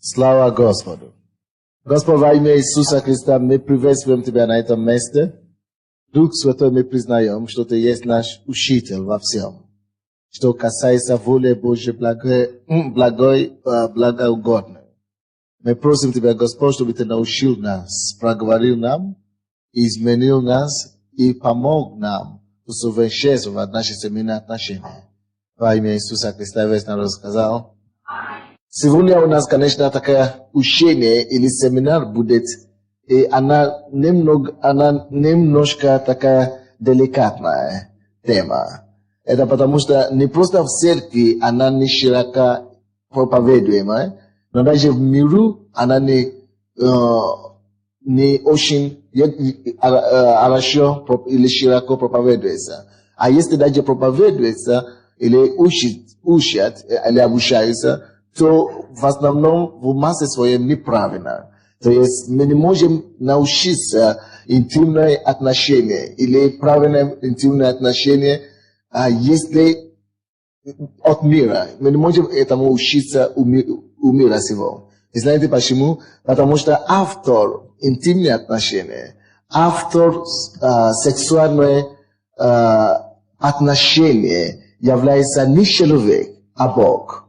Слава Господу! Господь, во имя Иисуса Христа, мы приветствуем Тебя на этом месте. Дух Святой, мы признаем, что Ты есть наш учитель во всем, что касается воли Божьей благоугодной. Мы просим Тебя, Господь, чтобы Ты научил нас, проговорил нам, изменил нас и помог нам усовершенствовать наши семейные отношения. Во имя Иисуса Христа весь народ сказал. Сегодня у нас, конечно, такое учение или семинар будет, и она немножко такая деликатная тема. Это потому что не просто в церкви она не широко проповедуемая, но даже в миру она не очень хорошо или широко проповедуется. А если даже проповедуется или учат или обучаются, то в основном в массе своем неправильно. То есть мы не можем научиться интимные отношения или правильным интимные отношения, если от мира. Мы не можем этому учиться у мира сего. И знаете почему? Потому что автор интимных отношений, автор сексуальных отношений является не человек, а Бог.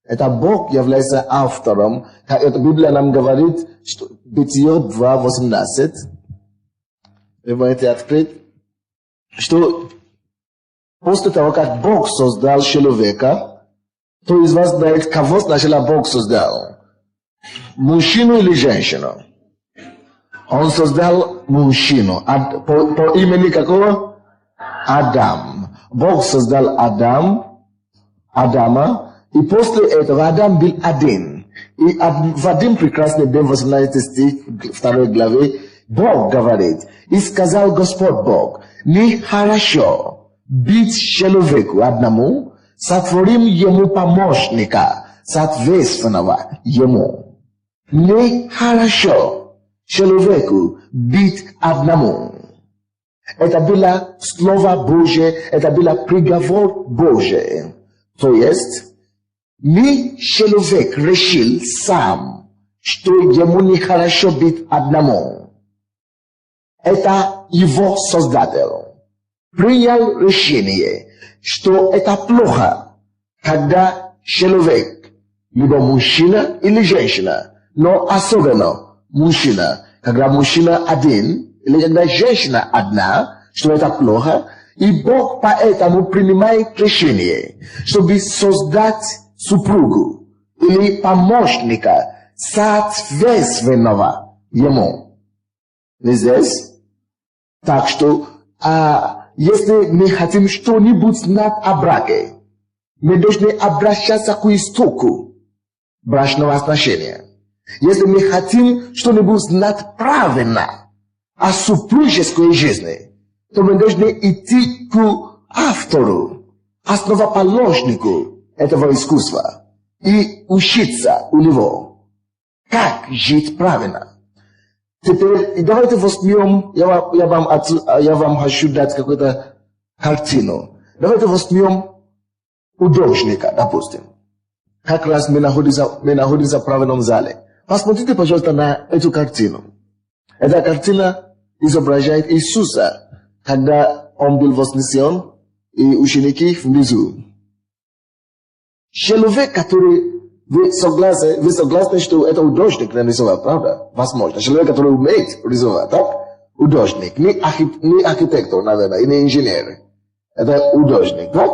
Это Бог является автором. Как эта Библия нам говорит, что Бытие 2:18, вы можете открыть, что после того, как Бог создал человека, кто из вас знает, кого сначала Бог создал? Мужчину или женщину? Он создал мужчину. По имени какого? Адам. Бог создал Адама. И после этого Адам был один. И в один прекрасный день, 18 стих 2 главы, Бог говорит, и сказал Господь Бог, нехорошо быть человеку одному, сотворим ему помощника, соответственного ему. Нехорошо человеку быть одному. Это было Слово Божие, это было приговор Божий. То есть, не человек решил сам, что ему нехорошо быть одному. Это его Создатель принял решение, что это плохо, когда человек, либо мужчина или женщина, но особенно мужчина, когда мужчина один, или когда женщина одна, что это плохо, и Бог поэтому принимает решение, чтобы создать супругу или помощника, соответственного ему. Не здесь? Так что, если мы хотим что-нибудь знать о браке, мы должны обращаться к истоку брачного отношения. Если мы хотим что-нибудь знать правильно о супружеской жизни, то мы должны идти к автору, основоположнику этого искусства и учиться у него, как жить правильно. Теперь давайте возьмем, я вам хочу дать какую-то картину. Давайте возьмем художника, допустим. Как раз мы находимся в правильном зале. Посмотрите, пожалуйста, на эту картину. Эта картина изображает Иисуса, когда он был вознесен, и ученики внизу. Человек, который вы согласны, что это художник нарисовал, правда? Возможно. Человек, который умеет рисовать, так? Художник. Не архитектор, наверное, и не инженер. Это художник, так?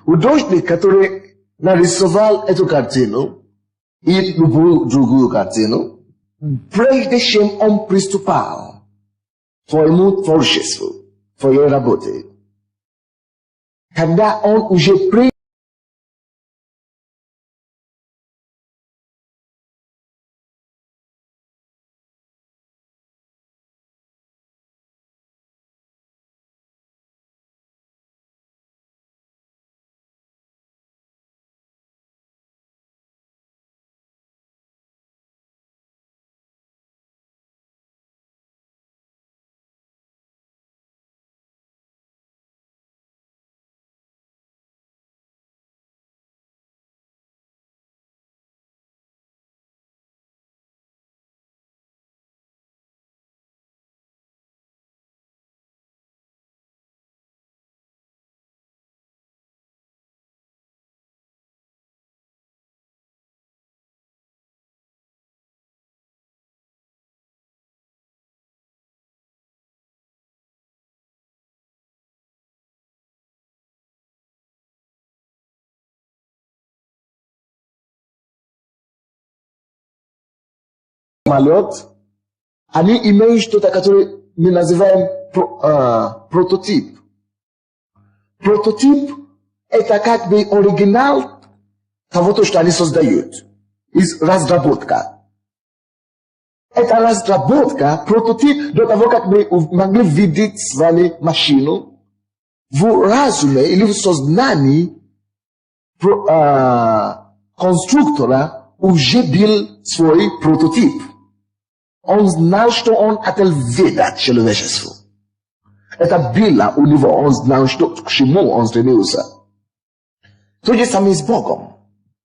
Художник, который нарисовал эту картину и любую другую картину, прежде чем он приступал к своему творчеству, к своей работе. Когда он уже Malot, ani image to который мы называем прототип. Прототип это как бы оригинал того, что они создают. Из разработка. Это разработка, прототип до того, как мы могли видеть с вами машину в разуме или в сознании конструктора уже был свой прототип. Он знал, что он хотел видеть человечеству. Это было у него, он знал, к чему он стремился. То же самое с Богом.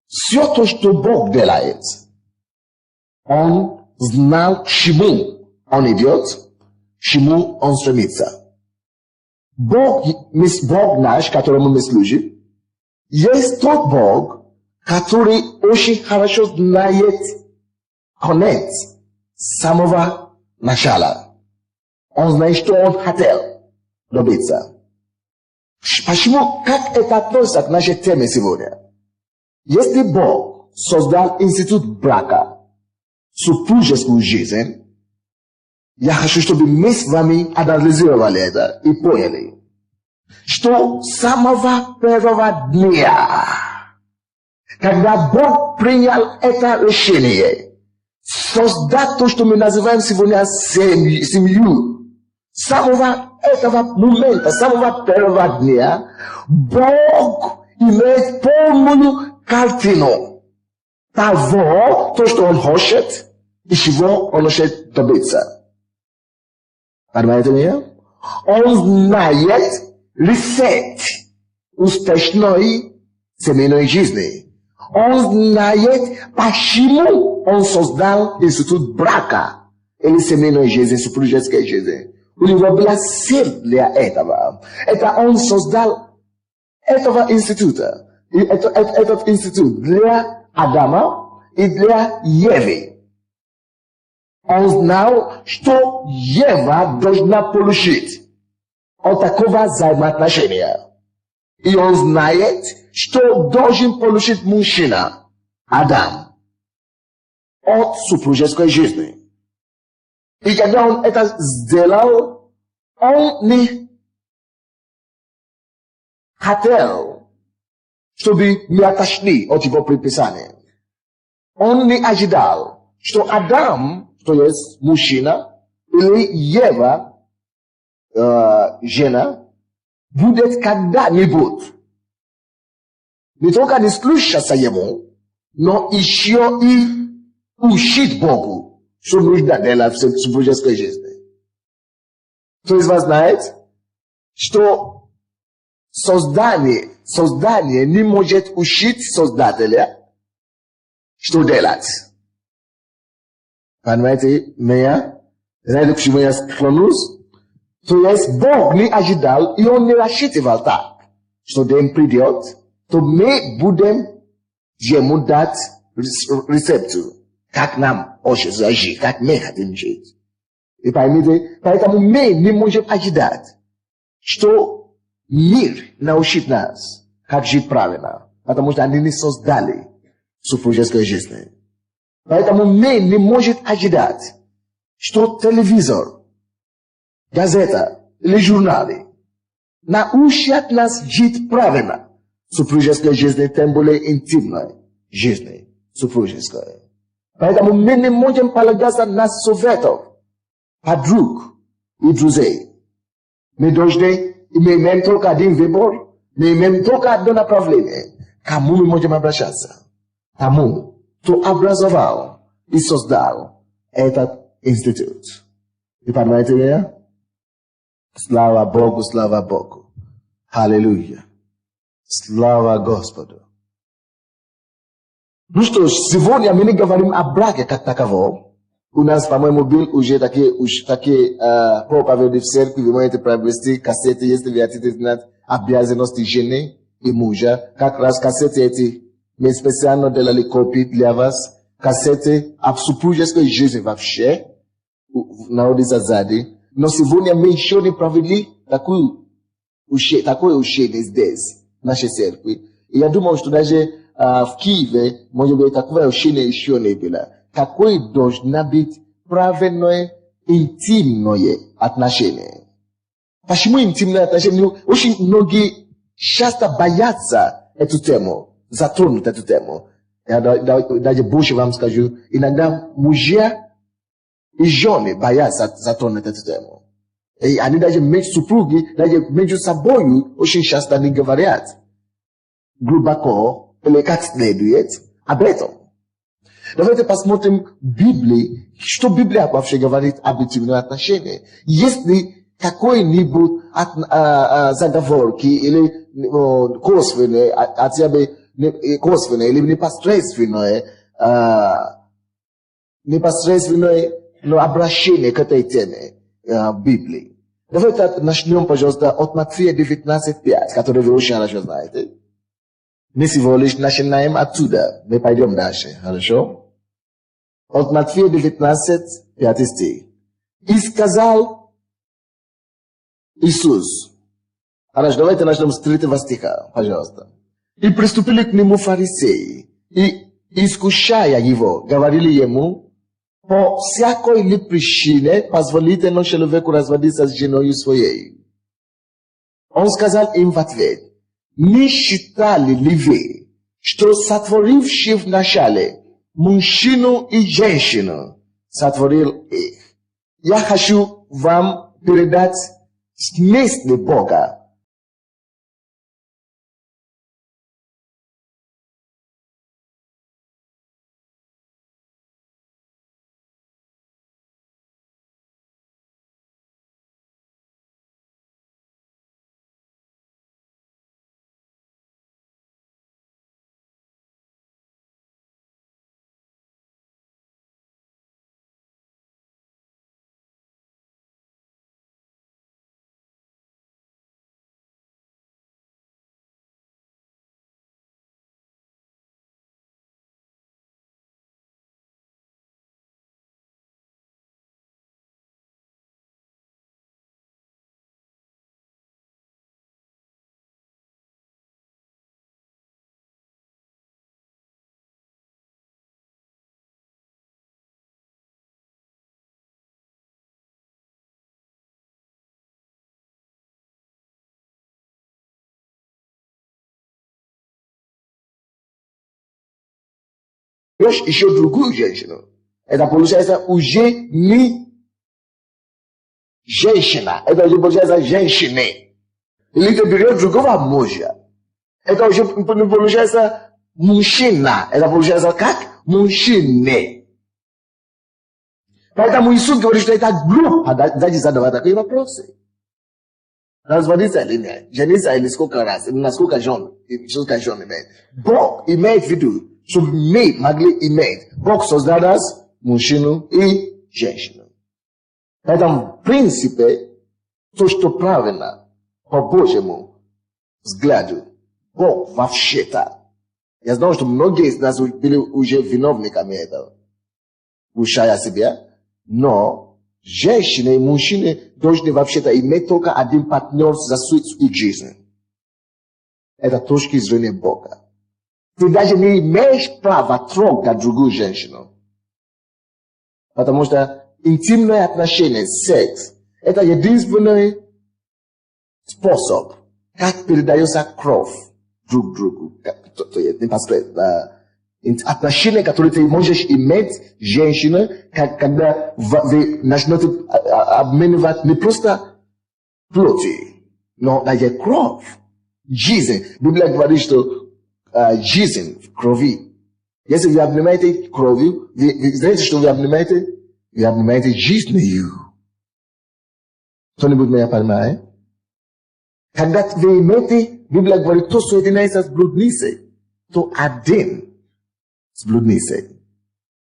Все то, что Бог делает, он знал, к чему он идет, к чему он стремится. Бог наш, которому мы служим, есть тот Бог, который очень хорошо знает конец с самого начала. Он знает, что он хотел добиться. Почему? Как это относится к нашей теме сегодня? Если Бог создал институт брака, супружескую жизнь, я хочу, чтобы мы с вами анализировали это и поняли, что с самого первого дня, когда Бог принял это решение, создать то, что мы называем сегодня семью, с самого этого момента, с самого первого дня, Бог имеет полную картину того, то, что Он хочет, и чего Он хочет добиться. Понимаете меня? Он знает рецепт успешной семейной жизни. Он знает, почему Он создал институт брака или семейной жизни, супружеской жизни. У него была цель для этого. Это Он создал этого института. И этот институт для Адама и для Евы. Он знал, что Ева должна получить от такого взаимоотношения. И он знает, что должен получить мужчина, Адам, от супружеской жизни. И когда он это сделал, он не хотел, чтобы мы отошли от его предписания. Он не ожидал, что Адам, то есть мужчина, или Ева, жена, будет когда-нибудь не только не слушаться ему, но еще и учить Богу, что нужно делать в супружеской жизни. Кто из вас знает, что создание не может учить Создателя, что делать? Понимаете меня? Знаете, к чему я склонюсь? То есть Бог не ожидал, и Он не рассчитывал так, что день придет, то мы будем ему дать рецепту, как нам хочется жить, как мы хотим жить. И поймите, поэтому мы не можем ожидать, что мир научит нас, как жить правильно, потому что они не создали супружеской жизни. Поэтому мы не можем ожидать, что телевизор, газета или журналы научат нас жить правильно в супружеской жизни, тем более интимной жизни супружеской. Поэтому мы не можем полагаться на советов подруг и друзей. Мы должны иметь только один выбор, мы имеем только одно направление. Кому мы можем обращаться? Тому, кто образовал и создал этот институт. И понимаете меня? Слава Богу, слава Богу. Аллилуйя. Слава Господу. Ну что ж, сегодня мы не говорим о браке как таковом. У нас, по-моему, был уже такие проповеди в церкви, вы можете приобрести кассеты, если вы хотите знать обязанности жены и мужа. Как раз кассеты эти мы специально делали копии для вас. Кассеты об супружеской жизни вообще находятся сзади. Но сегодня мы еще не провели такое учение здесь, в нашей церкви. И я думаю, что даже в Киеве, может быть, такое учение еще не было. какой должна быть правильное интимное отношение. Почему интимное отношение? Очень многие часто боятся эту тему, затронуть эту тему. Я даже больше вам скажу, иногда мужья и жены боятся затронуть эту тему. И они даже между супруги, даже между собой очень часто не говорят глубоко или как следует об этом. Давайте посмотрим Библии, что Библия вообще говорит об интимном отношении. Если какой-нибудь заговорки или косвенные, хотя бы косвенное или непосредственное обращение к этой теме Библии. Давайте начнем, пожалуйста, от Матфея 19:5, который вы очень хорошо знаете. Мы всего лишь начинаем оттуда. Мы пойдем дальше. Хорошо? От Матфея 19, 5 стих. И сказал Иисус. Хорошо, давайте начнем с 3 стиха, пожалуйста. И приступили к нему фарисеи, и, искушая его, говорили ему, по всякой ли причине позволительно человеку разводиться с женой своей. Он сказал им в ответ, не считали ли вы, что сотворивший в начале мужчину и женщину сотворил их? Я хочу вам передать мысли Бога. Еще другую женщину. Это получается уже не женщина. Это уже получается женщины. Или ты берешь другого мужа. Это уже получается мужчина. Это получается как? Мужчины. Поэтому Иисус говорит, что это глупо. Дайте задавать такие вопросы. Разводиться или нет? Жениться или сколько раз? Насколько жен имеет? Бог имеет в виду, чтобы мы могли иметь. Бог создал нас, мужчину и женщину. Поэтому, в принципе, то, что правильно, по Божьему взгляду, Бог вообще-то. Я знаю, что многие из нас были уже виновниками этого, ушая себя, но женщины и мужчины должны вообще-то иметь только один партнер за свою жизнь. Это точки зрения Бога. Ты даже не имеешь права трогать другую женщину. Потому что интимное отношение, секс, это единственный способ, как передается кровь друг другу. Отношения, которые ты можешь иметь с женщиной, когда вы начнете обменивать не просто плоти, но даже кровь. Жизнь. Библия говорит, что жизнь в крови. Если вы обнимаете кровью, вы знаете, что вы обнимаете жизнью. Кто-нибудь меня понимает? Когда вы имеете, Библия говорит, кто соединяется с блудницей, то один с блудницей.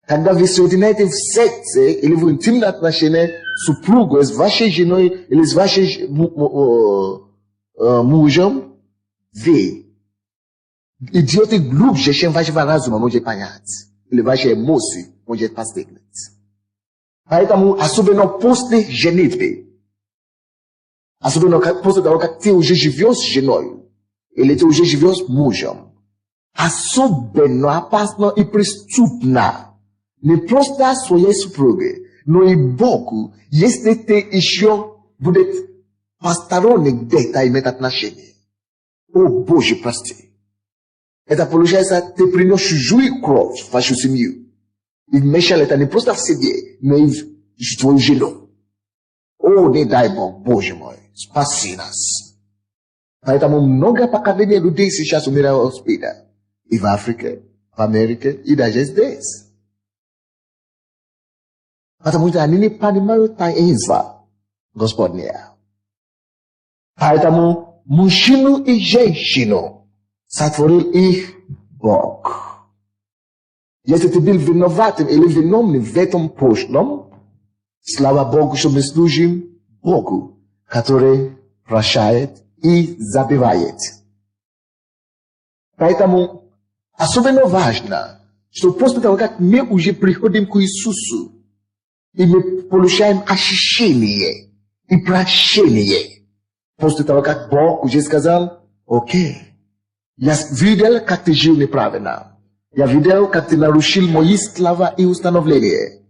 Когда вы соединяете в сексе или в интимном отношении с супругой, с вашей женой или с вашим мужем, вы идете глубже, чем вашего разума может понять. Или ваши эмоции может постигнуть. Поэтому, особенно после женитьбы, особенно после того, как ты уже живешь с женой, или ты уже живешь с мужем, особенно опасно и преступно ne prosta svoje supruge, no i Bogu jeste te еще будет посторонних детей отношения. О, Боже, прости. Это получается, ты принес чужую кровь в вашу семью. И вмешал это не просто в себе, но и в твою жену. О, не дай Бог, Боже мой, спаси нас. Поэтому много поколений людей сейчас умирают от СПИДа. И в Африке, в Америке, и даже здесь. Потому что они не понимают таинства Господня. Поэтому мужчину и женщину сотворил их Бог. Если ты был виноватым или виновным в этом прошлом, слава Богу, что мы служим Богу, который прощает и забывает. Поэтому особенно важно, что после того, как мы уже приходим к Иисусу, и мы получаем ощущение и прощение, после того, как Бог уже сказал, окей, я видел, как ты жил неправильно. Я видел, как ты нарушил мои слова и установления.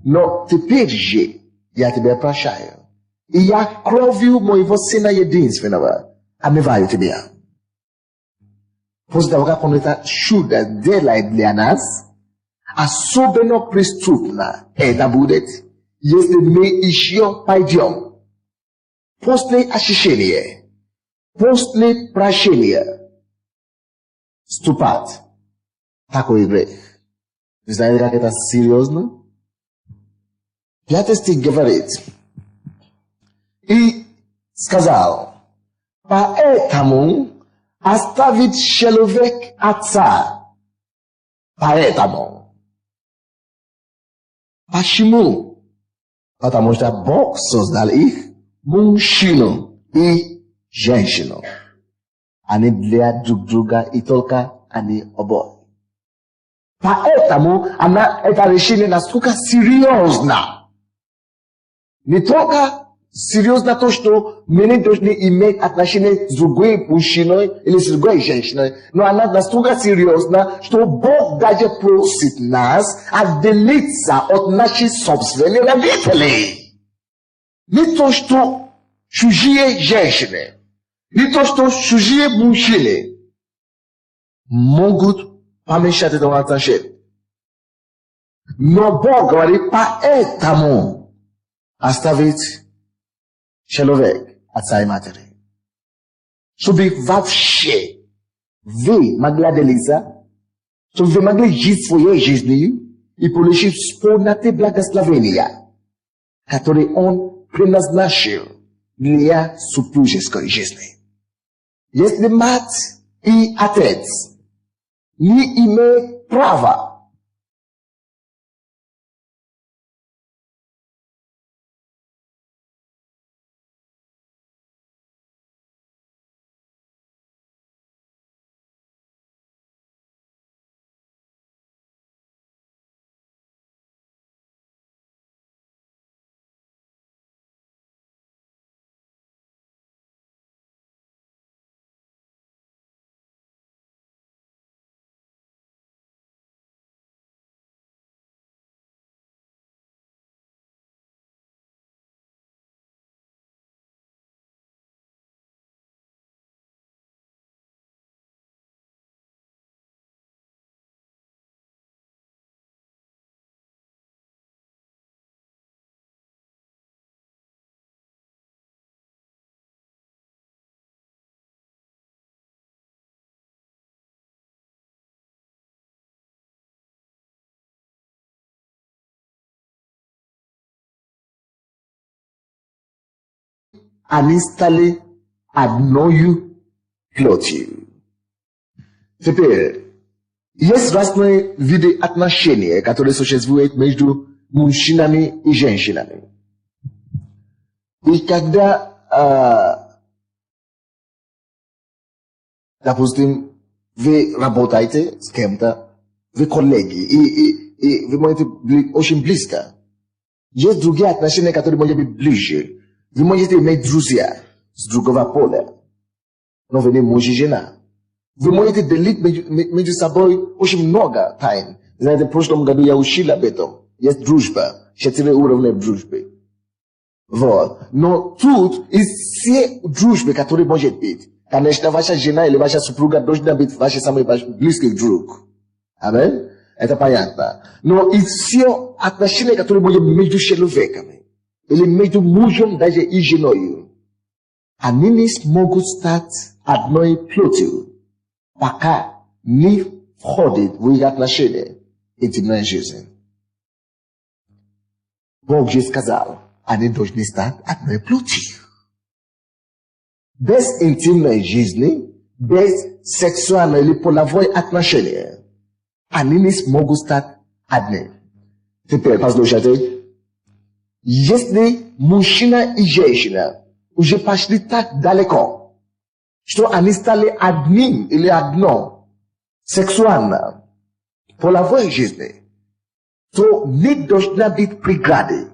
Но теперь же я тебя прощаю. И я кровью моего Сына Единственного омываю тебя. После того, как Он это чудо делает для нас, особенно преступно это будет, если мы еще пойдем после очищения, после прощения, ступать такой грех. Вы знаете, как это серьезно? 5 стих говорит, и сказал, поэтому оставит человек отца. Поэтому. Почему? Потому что Бог создал их, мужчину и женщину. Они для друг друга и только они обои. Поэтому это решение настолько серьезно. Не только серьезно то, что мы не должны иметь отношения с другой мужчиной или с другой женщиной, но она настолько серьезна, что Бог даже просит нас отделиться от наших собственных родителей. Не то, что чужие женщины, не то, что чужие мужчины могут помешать этому отношению. Но Бог говорит, поэтому оставить человек отца и матери. Чтобы вообще вы могли отделиться, чтобы вы могли жить своей жизнью и получить полноты благословения, которые Он предназначил для супружеской жизни. Если мать и отец не имеют права они стали одною плотью. Теперь, есть разные виды отношений, которые существуют между мужчинами и женщинами. И когда, допустим, вы работаете с кем-то, вы коллеги, и вы можете быть очень близко. Есть другие отношения, которые могут быть ближе. Вы можете иметь друзья с другого поля, но вы не муж и жена. Вы можете делить между собой очень много тайн, Знаете, в прошлом году я учил об этом. Есть дружба. 4 уровня дружбы. Вот. Но тут из все дружбы, которые может быть, конечно, ваша жена или ваша супруга должна быть вашей самой близкий друг. Амин? Это понятно. Но из все отношения, которые будут между человеками, или между мужем даже и женой, они не смогут стать одной плотью, пока не входит в их отношения интимная жизнь. Бог же сказал, они должны стать одной плотью. Без интимной жизни, без сексуальной или половой отношения, они не смогут стать одни. Теперь послушайте. Если мужчина и женщина уже пошли так далеко, что они стали одним или одно сексуально, половой жизни, то не должна быть преграды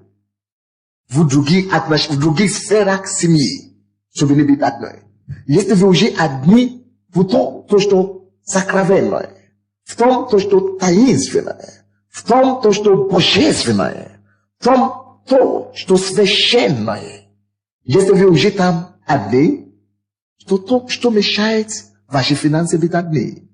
в других сферах семьи, чтобы не быть одной. Если вы уже одни в том, то, что сокровенное, в том, то, что таинственное, в том, то, что божественное, в том, то, что священное. Если вы уже там одни, то, что мешает ваши финансы быть одни?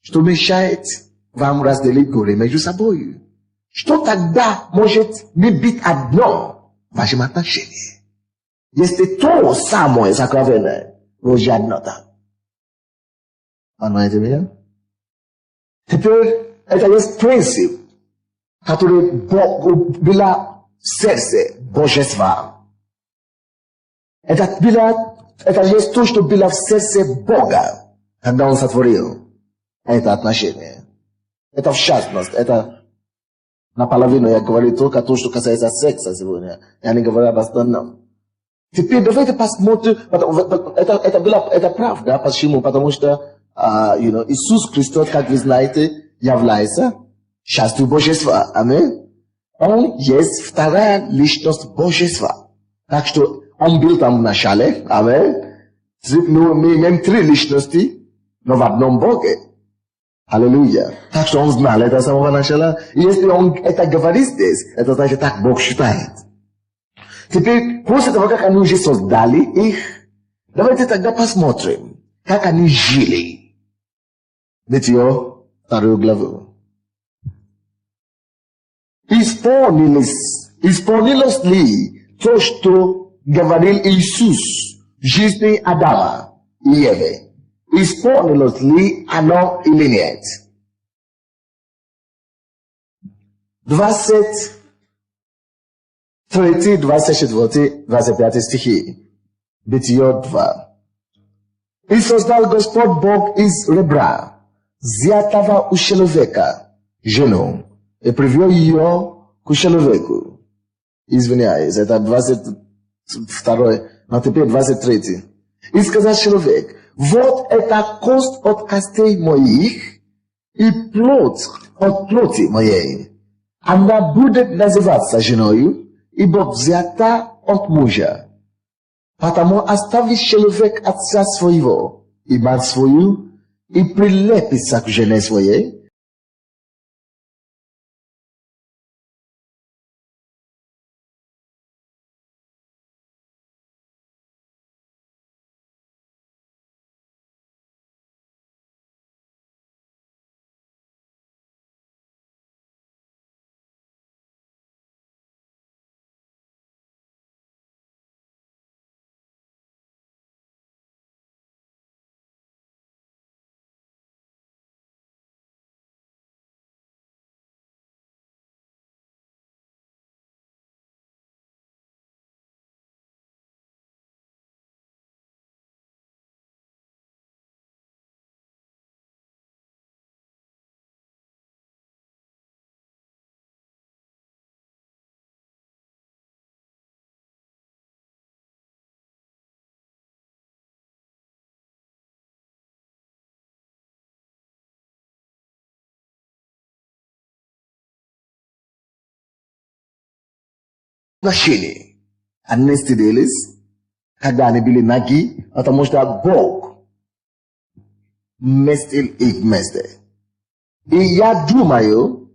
Что мешает вам разделить горе между собой? Что тогда может не быть одно в вашем отношении? Если то самое сокровенное, вы уже одно там. Понимаете меня? Теперь это есть принцип, который было в сердце божества. Это есть то, что было в сердце Бога, когда Он сотворил это отношение. Это в частности, это наполовину я говорю только то, что касается секса сегодня. Я не говорю об остальном. Теперь давайте посмотрим, это правда, почему? Потому что Иисус Христос, как вы знаете, является частью божества. Аминь. Он есть вторая личность божества. Так что Он был там в начале. Аминь. Мы имеем 3 личности, но в одном Боге. Аллилуйя. Так что Он знал это с самого начала. И если Он это говорит здесь, это значит, так Бог считает. Теперь, после того, как они уже создали их, давайте тогда посмотрим, как они жили. Бытие, 2 главу. Исполнилось ли то, что говорил Иисус в жизни Адама и Евы? Исполнилось ли оно или нет? 23, 24, 25 стихи. Бытие 2. И создал Господь Бог из ребра, взятого у человека, жену, и привел ее к человеку. Извиняюсь, это 22, но теперь 23. И сказал человек, вот это кость от костей моих и плоть от плоти моей. Она будет называться женою, ибо взята от мужа. Потому оставит человек отца своего и мать свою, и прилепится к жене своей. Отношения. Они стыдились, когда они были наги, потому что Бог вместил их вместе. И я думаю,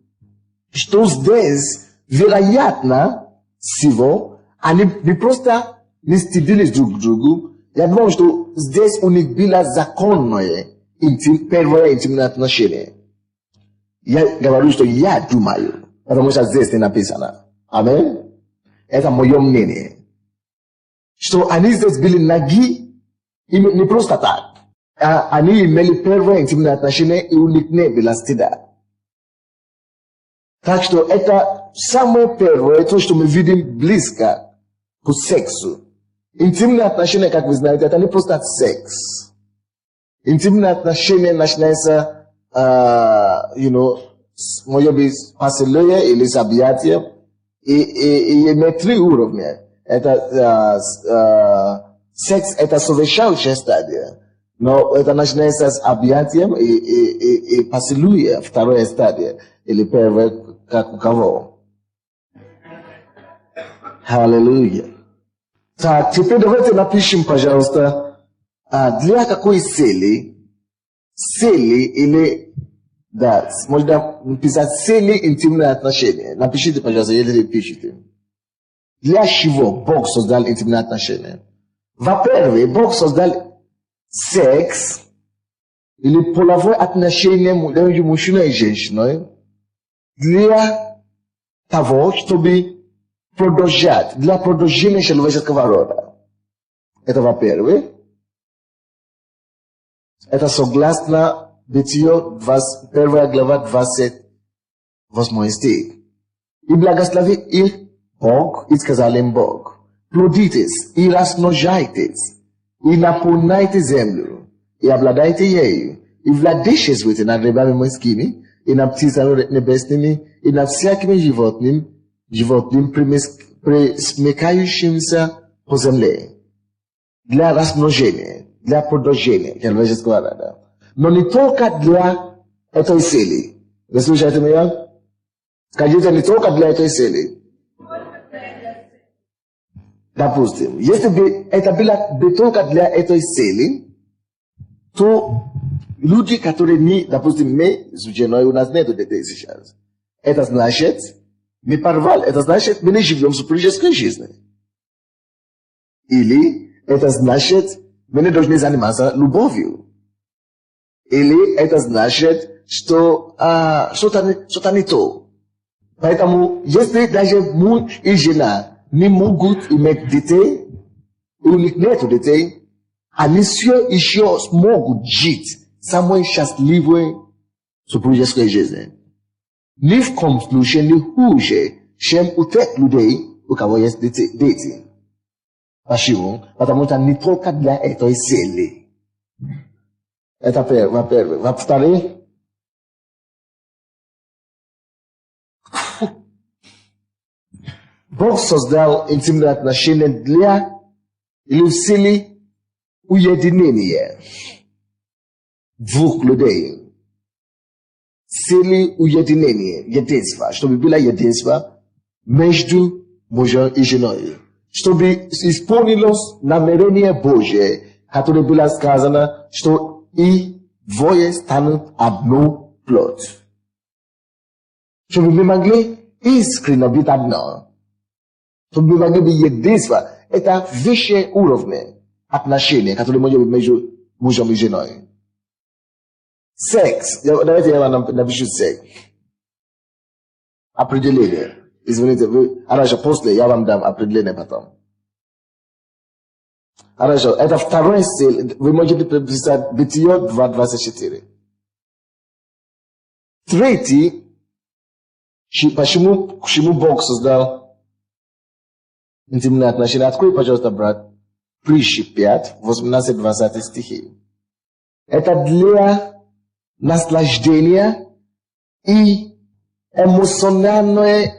что здесь, вероятно, всего, они не просто не стыдились друг к другу. Я думаю, что здесь у них было законное первое интимное отношение. Я говорю, что я думаю, потому что здесь не написано. Аминь. Это мое мнение. Что они здесь были ноги, и не просто так. Они имели первое интимное отношение, и у них не было стыда. Так что это самое первое, то, что мы видим близко к сексу. Интимные отношения, как вы знаете, это не просто секс. Интимные отношения начинаются, может быть, поцелуя или с объятием. И имеет 3 уровня. Это секс, это совершающая стадия. Но это начинается с объятием и поцелуя, вторая стадия. Или первая, как у кого. Аллилуйя. Так, теперь давайте напишем, пожалуйста, для какой цели или, да, можно написать цели интимные отношения. Напишите, пожалуйста, если пишите. Для чего Бог создал интимные отношения? Во-первых, Бог создал секс или половое отношение между мужчиной и женщиной для того, чтобы продолжать, для продолжения человеческого рода. Это во-первых. Это согласно Бытие 1 глава 28 стих. И благословил их Бог, и сказал им Бог: плодитесь и размножайтесь, и наполняйте землю, и обладайте ею, и владычествуйте над рыбами морскими, и над птицами небесными, и над всякими животным, пресмыкающимся по земле. Для размножения, для продолжения человеческого рода. Но не только для этой цели. Вы слушаете меня? Скажите, не только для этой цели. Допустим, если бы это было не только для этой цели, то люди, которые не, допустим, мы с женой, у нас нет детей сейчас. Это значит, мы порвали, это значит, мы не живем в супружеской жизни. Или это значит, мы не должны заниматься любовью. Или это значит, что что-то не то. Поэтому, если даже муж и жена не могут иметь детей, и у них нет детей, они все еще смогут жить самой счастливой супружеской жизнью. Ни в коем случае не хуже, чем у тех людей, у кого есть дети. Почему? Потому что не только для этой цели. Это во-первых. Во-вторых, Бог создал интимные отношения для или в силе уединения двух людей. Силе уединения, единства, чтобы было единство между мужем и женой. Чтобы исполнилось намерение Божие, которое было сказано, что и двое станут одну плоть. Чтобы мы могли искренне быть одно. Чтобы мы могли быть единство. Это высшее уровень отношения, которые может быть между мужем и женой. Секс. Давайте я вам напишу секс. Определение. Извините, хорошо, после я вам дам определение потом. Хорошо, это второй стиль. Вы можете написать Бытие 2:24. Третий, почему Бог создал интимные отношения? Открой, пожалуйста, брат, Притчи 5, 18-20 стихи. Это для наслаждения и эмоциональное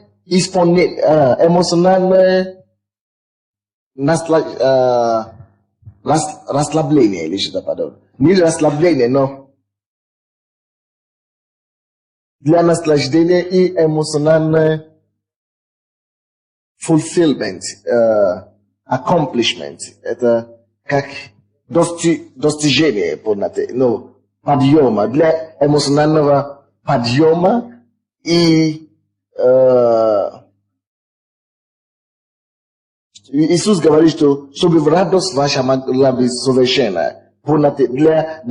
расслабление или что-то подобное. Не расслабление, но для наслаждения и эмоциональное fulfillment, accomplishment. Это как достижение полноты, подъема для эмоционального подъема и Иисус говорит, что чтобы радость ваша могла быть совершенна, для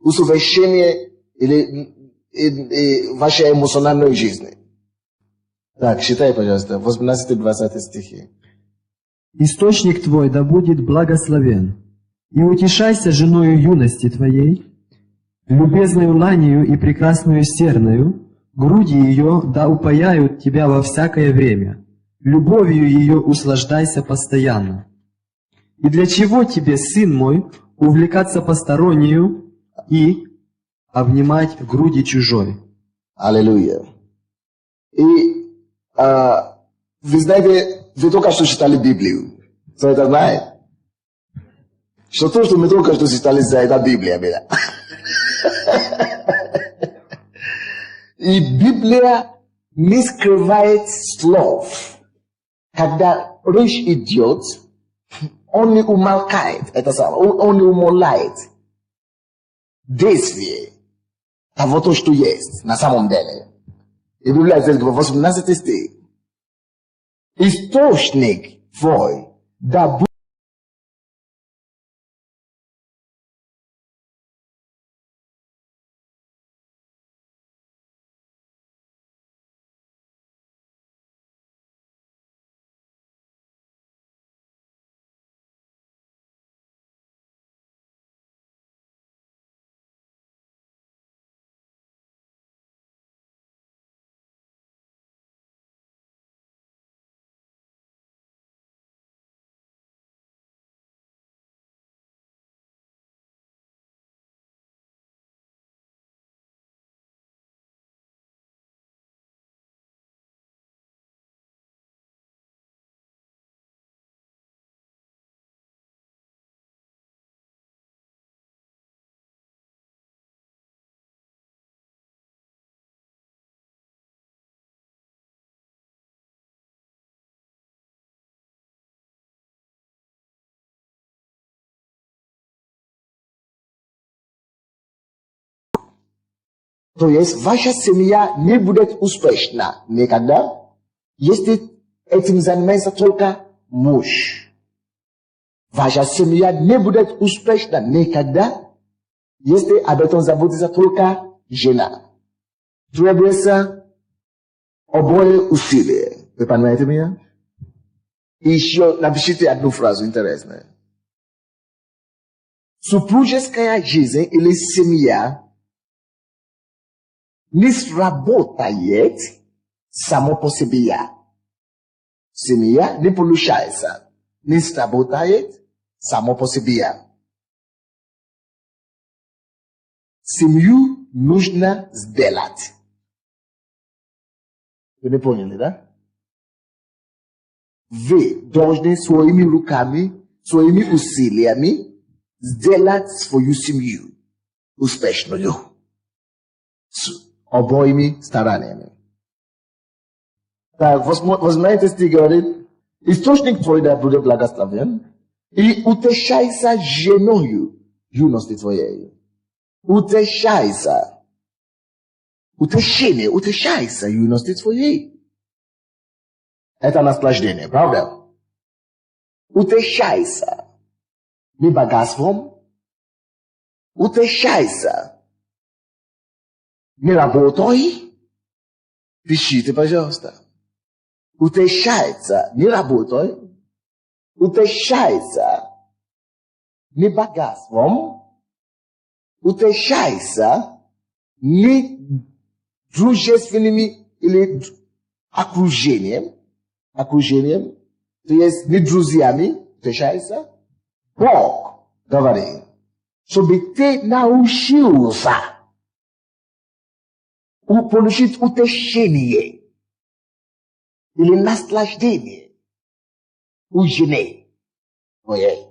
усовершения или вашей эмоциональной жизни. Так, читай, пожалуйста, 18-20 стихи. «Источник твой да будет благословен, и утешайся женою юности твоей, любезною ланию и прекрасную серною, груди ее да упаяют тебя во всякое время, любовью ее услаждайся постоянно. И для чего тебе, сын мой, увлекаться постороннюю и обнимать груди чужой?» Аллилуйя. И вы знаете, вы только что читали Библию. Кто это знает? Что то, что мы только что читали, это Библия была. И Библия не скрывает слов. Когда речь идет, он не умолкает, это самое, он не умоляет действие того, то, что есть на самом деле. И Библия здесь говорит, 18 стих. Источник твой, да будет то есть ваша семья не будет успешна никогда, если этим занимается только муж. Ваша семья не будет успешна никогда, если об этом заботится только жена. Требуется обои усилия. Вы понимаете меня? И еще напишите одну фразу интересную. Супружеская жизнь или семья не сработает само по себе. Семья не получается, не сработает само по себе. Семью нужно сделать. Вы не поняли, да? Вы должны своими руками, своими усилиями сделать свою семью успешную. Обоими стараниями. Так, 18 стих говорит, источник твой да будет благословен, и утешайся женою юности твоей. Утешайся. Утешение, утешайся юности твоей. Это наслаждение, правда? Утешайся. Не богатством. Утешайся. Не работай. Пишите, пожалуйста. Утешайся. Не работай. Утешайся. Не богатством. Утешайся. Не дружественными или окружением. Окружением. То есть не друзьями. Утешайся. Бог говорит, чтобы ты научился получить утешение или наслаждение у жены твоей.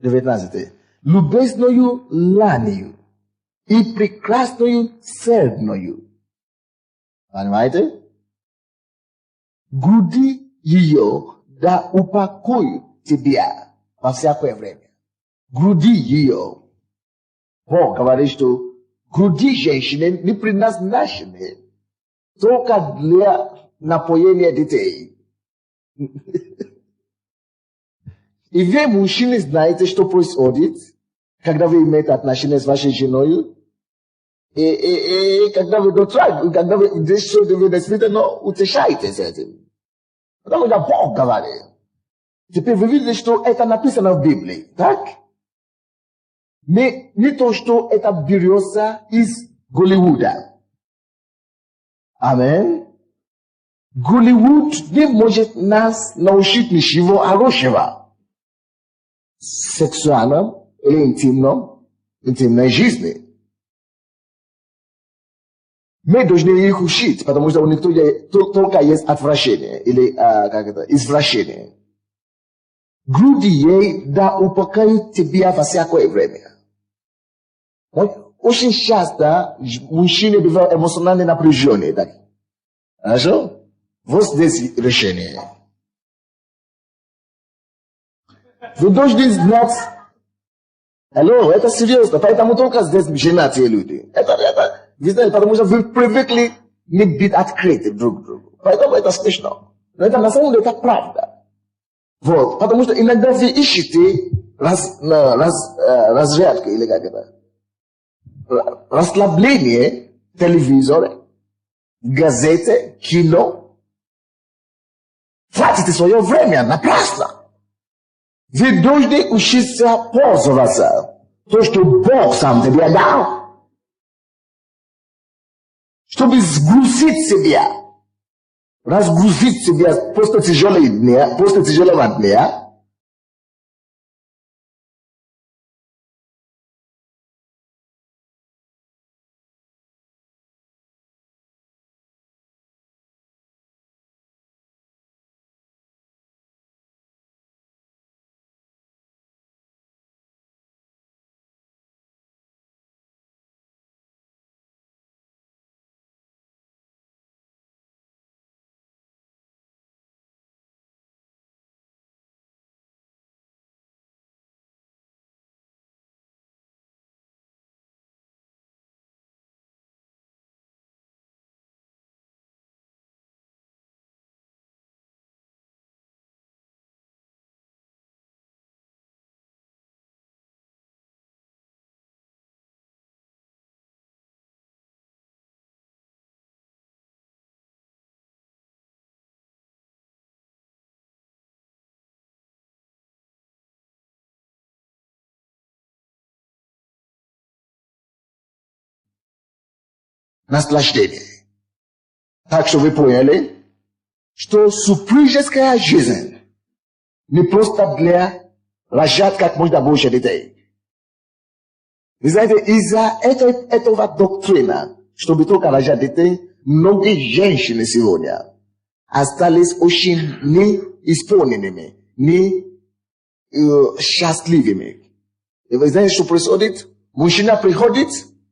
19. Любезною ланию и прекрасною сердною. Понимаете? Груди ее да упокоят тебя во всякое время. Груди ее. Бог говорит, что Груди женщины не предназначены только для напоения детей. И вы, мужчины, знаете, что происходит, когда вы имеете отношения с вашей женой. И когда вы действительно утешаетесь этим. Потому что Бог говорит. Теперь вы видите, что это написано в Библии, так? Не то, что это берется из Голливуда. Амин. Голливуд не может нас научить ничего хорошего. Сексуальном или интимной жизни. Мы должны их учить, потому что у них только есть отвращение или извращение. Груди ей да упокоят тебя во всякое время. Очень часто мужчины бывают эмоционально напряженные. Так? Хорошо? Вот здесь решение. Вы должны знать, это серьезно, поэтому только здесь женатые люди. Вы знаете, потому что вы привыкли не быть открыты друг другу. Поэтому это смешно. Но это на самом деле это правда. Вот, потому что иногда вы ищете разрядку или как это, расслабление в телевизоре, в газете, кино. Тратите свое время напрасно. Вы должны учиться пользоваться то, что Бог сам тебе дал. Чтобы сгрузить себя, разгрузить себя после тяжелого дня, наслаждение. Так что вы поняли, что супружеская жизнь не просто для рожать как можно больше детей. Вы знаете, из-за этого доктрина, чтобы только рожать детей, многие женщины сегодня остались очень неисполненными, счастливыми. И вы знаете, что происходит? Мужчина приходит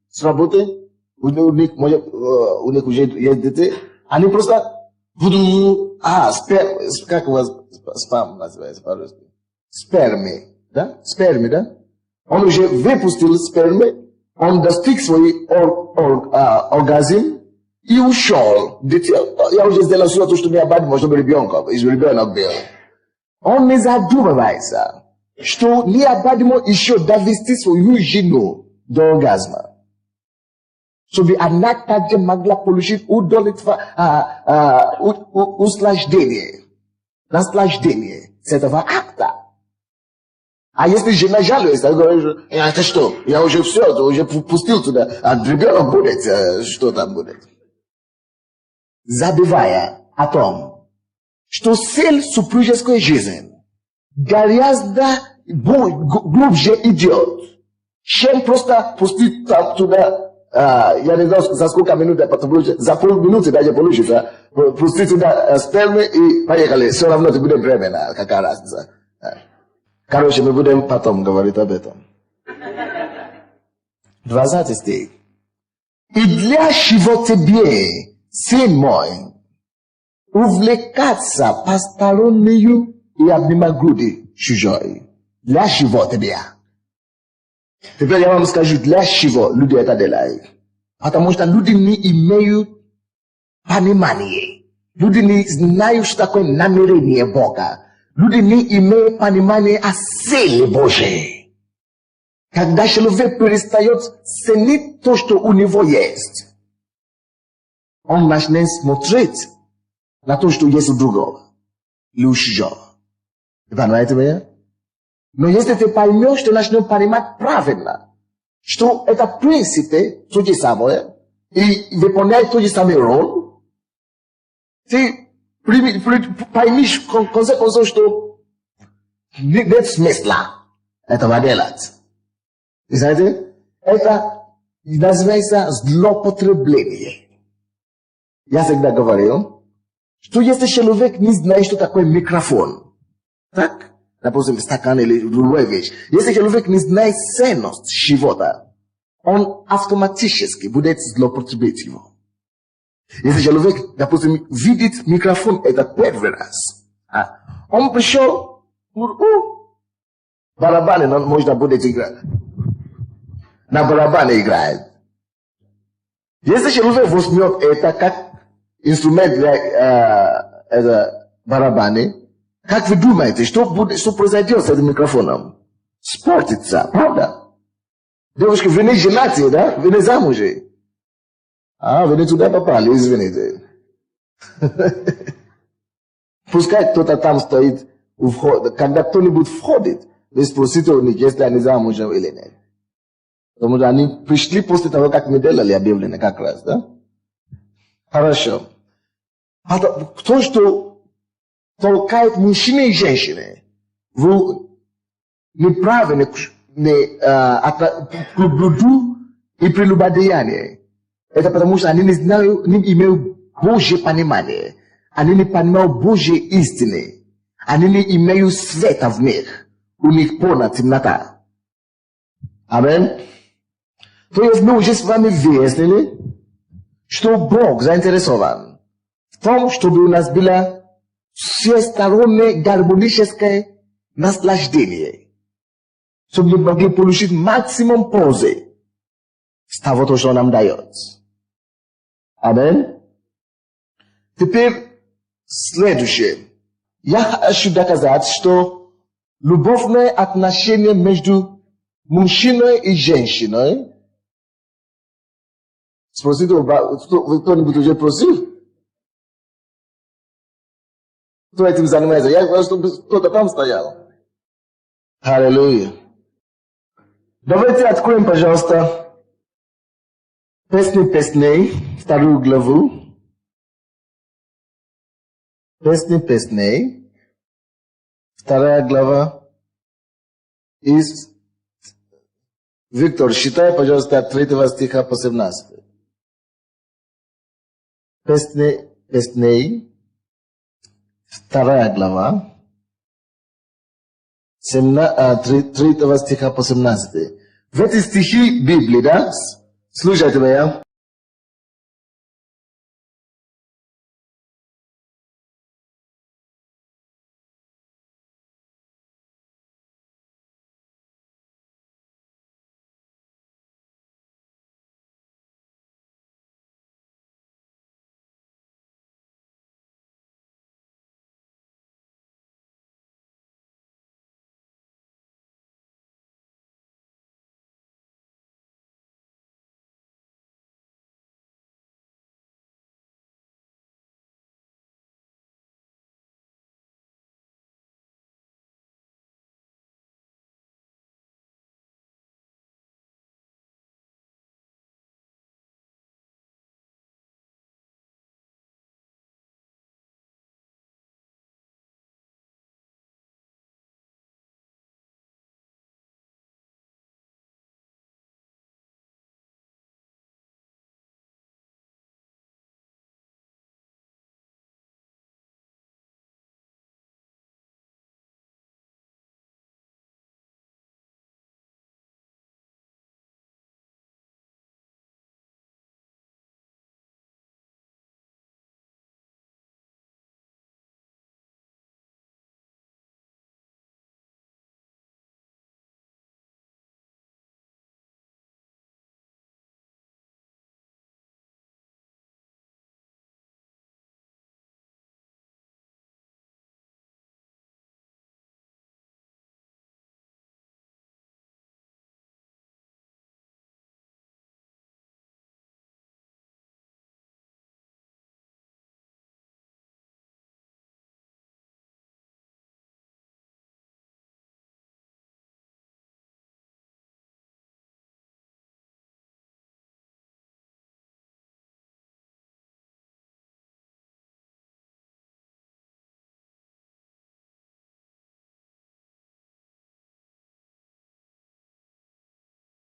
с работы, у них уже есть дети, они просто как у вас спам называется по-русски? Спермы, да? Спермы, да? Он уже выпустил спермы, он достиг свой оргазм и ушел. Я уже сделал все то, что необходимо, чтобы ребенок был. Он не задумывается, что необходимо еще довести свою жену до оргазма. Чтобы она также могла получить наслаждение с этого акта. А если жена жалуется, она говорит, это что, я уже все, уже пустил туда, а ребенок будет, что там будет? Забывая о том, что цель супружеской жизни гораздо глубже идет, чем просто пустить там туда. Я не знаю, за сколько минут это получится, за полминуты даже получится, пусти туда спермы и поехали, все равно ты будешь беременна, какая разница. Короче, мы будем потом говорить об этом. 20 стих. И для чего тебе, сын мой, увлекаться постороннюю и обнимать груди чужой? Для чего тебе? Теперь я вам скажу, для чего люди это делают. Потому что люди не имеют понимания. Люди не знают, что такое намерение Бога. Люди не имеют понимания о силе Божьей. Когда человек перестает ценить то, что у него есть, он начнет смотреть на то, что есть у другого. Или у чужого. Вы понимаете меня? Но если ты поймешь, ты начнешь понимать правильно, что это в принципе то же самое, и выполняет тот же самый роль, ты поймешь в конце концов, что нет смысла этого делать. И знаете, это называется злоупотребление. Я всегда говорил, что если человек не знает, что такое микрофон, так, допустим, стакан или другая вещь, если человек не знает ценность чего-то, он автоматически будет злоупотреблять его. Если человек, допустим, видит микрофон, это первый раз, он пришел, барабаны, он можно будет играть. На барабане играет. Если человек возьмет это как инструмент для барабаны, как вы думаете, что произойдет с этим микрофоном? Спортится, правда? Девушки, вы не женаты, да? Вы не замужи. Вы не туда попали, извините. Пускай кто-то там стоит у входа. Когда кто-нибудь входит, вы спросите у них, если они замужем или нет. Потому что они пришли после того, как мы делали объявление как раз, да? Хорошо. То, что толкает мужчины и женщины в неправильное к блуду и прелюбодеянию, это потому что они не знают, не имеют Божье понимание. Они не понимают Божьей истины. Они не имеют света в них. У них полная темнота. Амин. То есть мы уже с вами выяснили, что Бог заинтересован в том, чтобы у нас было всестороннее гармоническое наслаждение, чтобы мы могли получить максимум пользы с того, что Он нам дает. Амин. Теперь следующее. Я хочу доказать, что любовное отношение между мужчиной и женщиной. Спросите, кто-нибудь уже просил? Кто этим занимается? Я говорю, что кто-то там стоял. Аллилуйя. Давайте откроем, пожалуйста, Песней, вторую главу. Песней, вторая глава. Виктор, считай, пожалуйста, от 3 стиха по 17. Песней, вторая глава, 3 стиха по 17. В эти стихи Библии, да? Слушайте меня.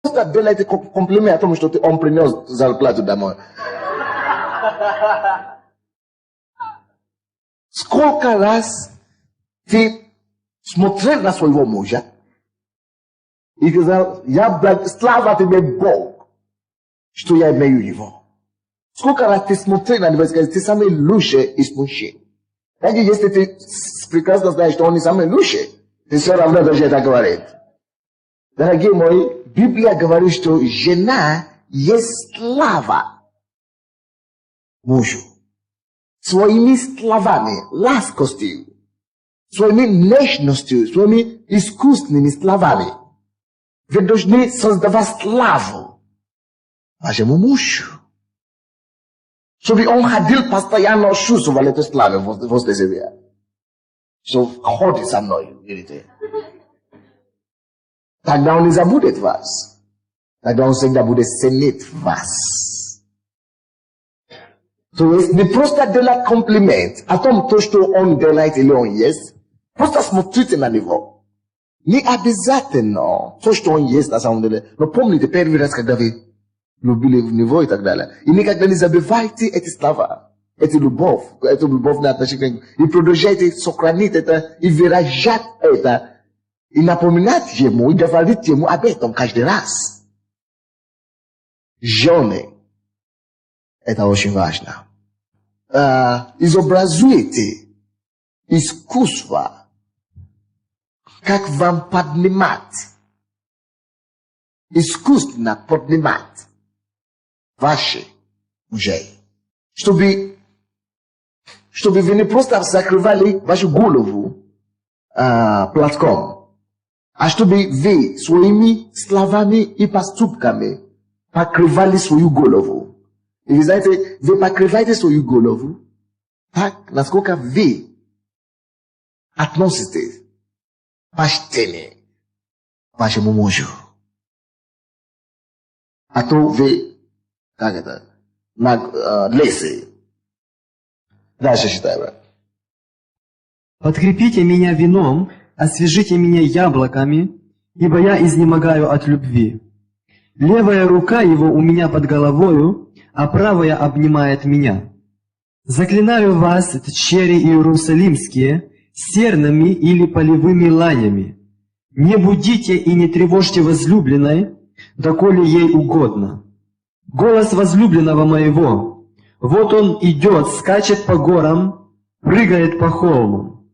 просто делайте комплимент о том, что он принес зарплату домой. Сколько раз ты смотрел на своего мужа и сказал, слава тебе, Бог, что я имею его. Сколько раз ты смотрел на него и сказал, ты самый лучший из мужчин. Даже если ты прекрасно знаешь, что он не самый лучший, ты все равно должен это говорить. Дорогие мои, Библия говорит, что жена есть слава мужу. Своими словами, ласкостью, своими нежностью, своими искусственными словами. Вы должны создавать славу вашему мужу. Чтобы он ходил постоянно, чувствовал эту славу возле себя. Что ходит со мной, видите. Тогда он не забудет вас. Тогда он всегда будет ценить вас. То есть не просто делать комплимент о том, то, что он делает или он есть. Просто смотрите на него. Не обязательно то, что он есть на самом деле. Но помните первый раз, когда вы любили в него и так далее. И никогда не забывайте эти слова, эту любовь на отношения. И продолжайте сохранить это и выражать это. И напоминать ему, и говорить ему об этом каждый раз. Жены. Это очень важно. Изобразуйте искусство, как вам поднимать, искусственно поднимать ваши мужей. Чтобы вы не просто закрывали вашу голову платком, а чтобы вы своими словами и поступками покрывали свою голову. И вы знаете, вы покрываете свою голову так, насколько вы относитесь почтение вашему мужу. А то вы, как это, на лесе. Дальше читай, брат. Подкрепите меня вином, освежите меня яблоками, ибо я изнемогаю от любви. Левая рука его у меня под головою, а правая обнимает меня. Заклинаю вас, дщери иерусалимские, серными или полевыми ланями. Не будите и не тревожьте возлюбленной, доколе ей угодно. Голос возлюбленного моего, вот он идет, скачет по горам, прыгает по холмам.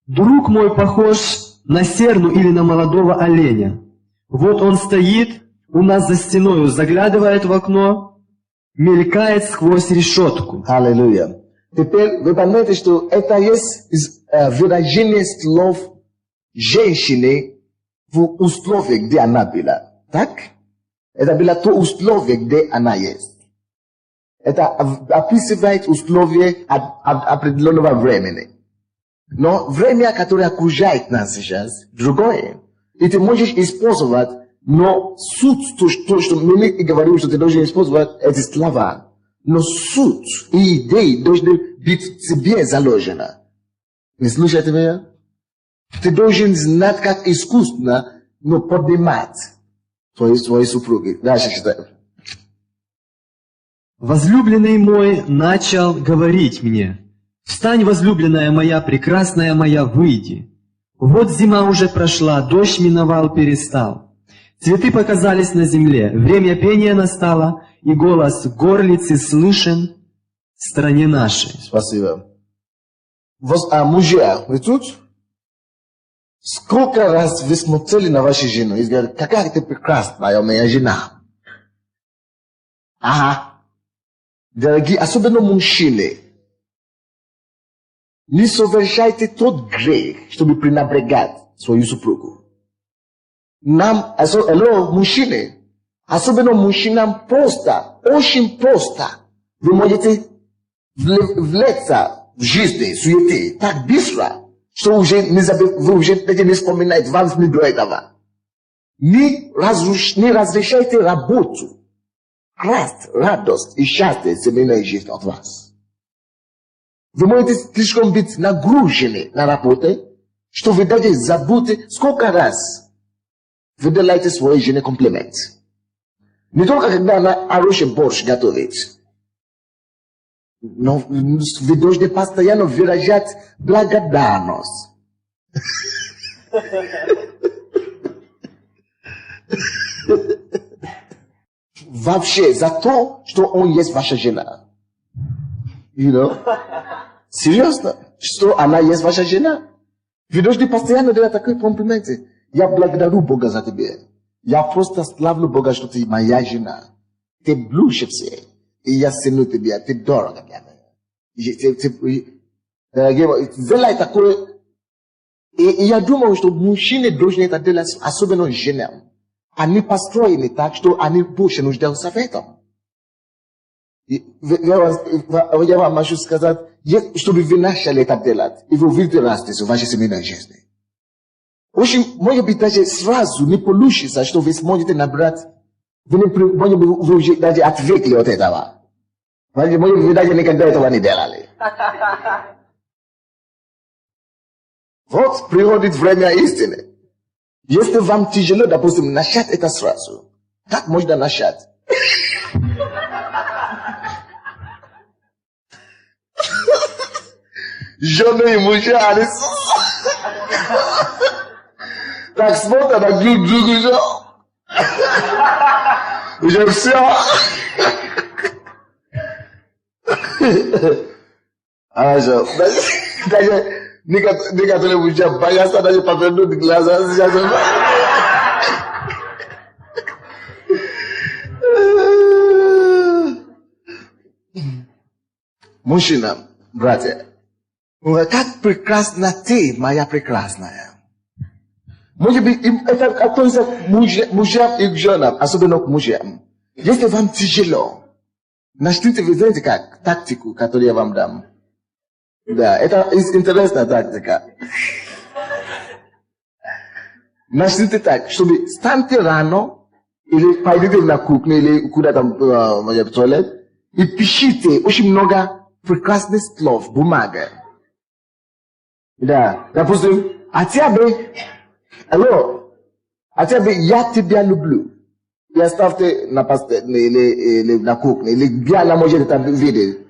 Друг мой похож на серну или на молодого оленя. Вот он стоит у нас за стеною, заглядывает в окно, мелькает сквозь решетку. Аллилуйя. Теперь вы поймете, что это есть выражение слов женщины в условиях, где она была. Так? Это было то условие, где она есть. Это описывает условия определенного времени. Но время, которое окружает нас сейчас, другое. И ты можешь использовать, но суть, то, что мы и говорим, что ты должен использовать эти слова. Но суть и идеи должны быть в тебе заложены. Вы слушаете меня? Ты должен знать, как искусственно, но поднимать твои супруги. Дальше читаем. Возлюбленный мой начал говорить мне: «Встань, возлюбленная моя, прекрасная моя, выйди. Вот зима уже прошла, дождь миновал, перестал. Цветы показались на земле, время пения настало, и голос горлицы слышен в стране нашей». Спасибо. Мужья, вы тут? Сколько раз вы смотрели на вашу жену и говорили, какая ты прекрасная моя жена? Ага. Дорогие, особенно мужчины, не совершайте тот грех, чтобы пренебрегать свою супругу. Мужчины, особенно мужчинам просто, очень просто. Вы можете влиться в жизни, суеты, так быстро, что вы уже не вспоминаете, вам не до этого. Не разрешайте работу, радость и счастье семейной жизни от вас. Вы можете слишком быть нагружены на работе, что вы даже забудете, сколько раз вы делаете своей жене комплимент. Не только когда она хороший борщ готовит, но вы должны постоянно выражать благодарность. Вообще за то, что он есть ваша жена. You know? Серьезно, что она есть ваша жена. Вы должны постоянно делать такие комплименты. Я благодарю Бога за тебя. Я просто славлю Бога, что ты моя жена. Ты лучше всех. И я ценю тебя. Ты дорого для меня. Делай такое. И я думаю, что мужчины должны это делать, особенно женам. Они построены так, что они больше нуждаются советом. Я вам могу сказать, чтобы вы начали это делать, и вы увидите разницу в вашей семейной жизни. Очень, может быть, даже сразу не получится, что вы сможете набрать, вы даже отвыкли от этого. Может быть, вы даже никогда этого не делали. Вот приходит время истины. Если вам тяжело, допустим, начать это сразу, как можно начать? Жены и мужья, они так смотрят на друг друга, уже все. Даже некоторые мужья боятся даже повернуть глаза. Мужчина, братья, как прекрасна ты, моя прекрасная. Может быть, это относится к мужьям и к женам, особенно к мужьям. Если вам тяжело, начните, вы знаете как, тактику, которую я вам дам. Да, это интересная тактика. Начните так, чтобы встаньте рано, или пойдите на кухню, или куда-то в туалет, и пишите очень много прекрасных слов, бумага. Да, допустим, хотя бы, хотя бы я тебя люблю. И оставьте на постель, или на кухне, или где она может это видеть.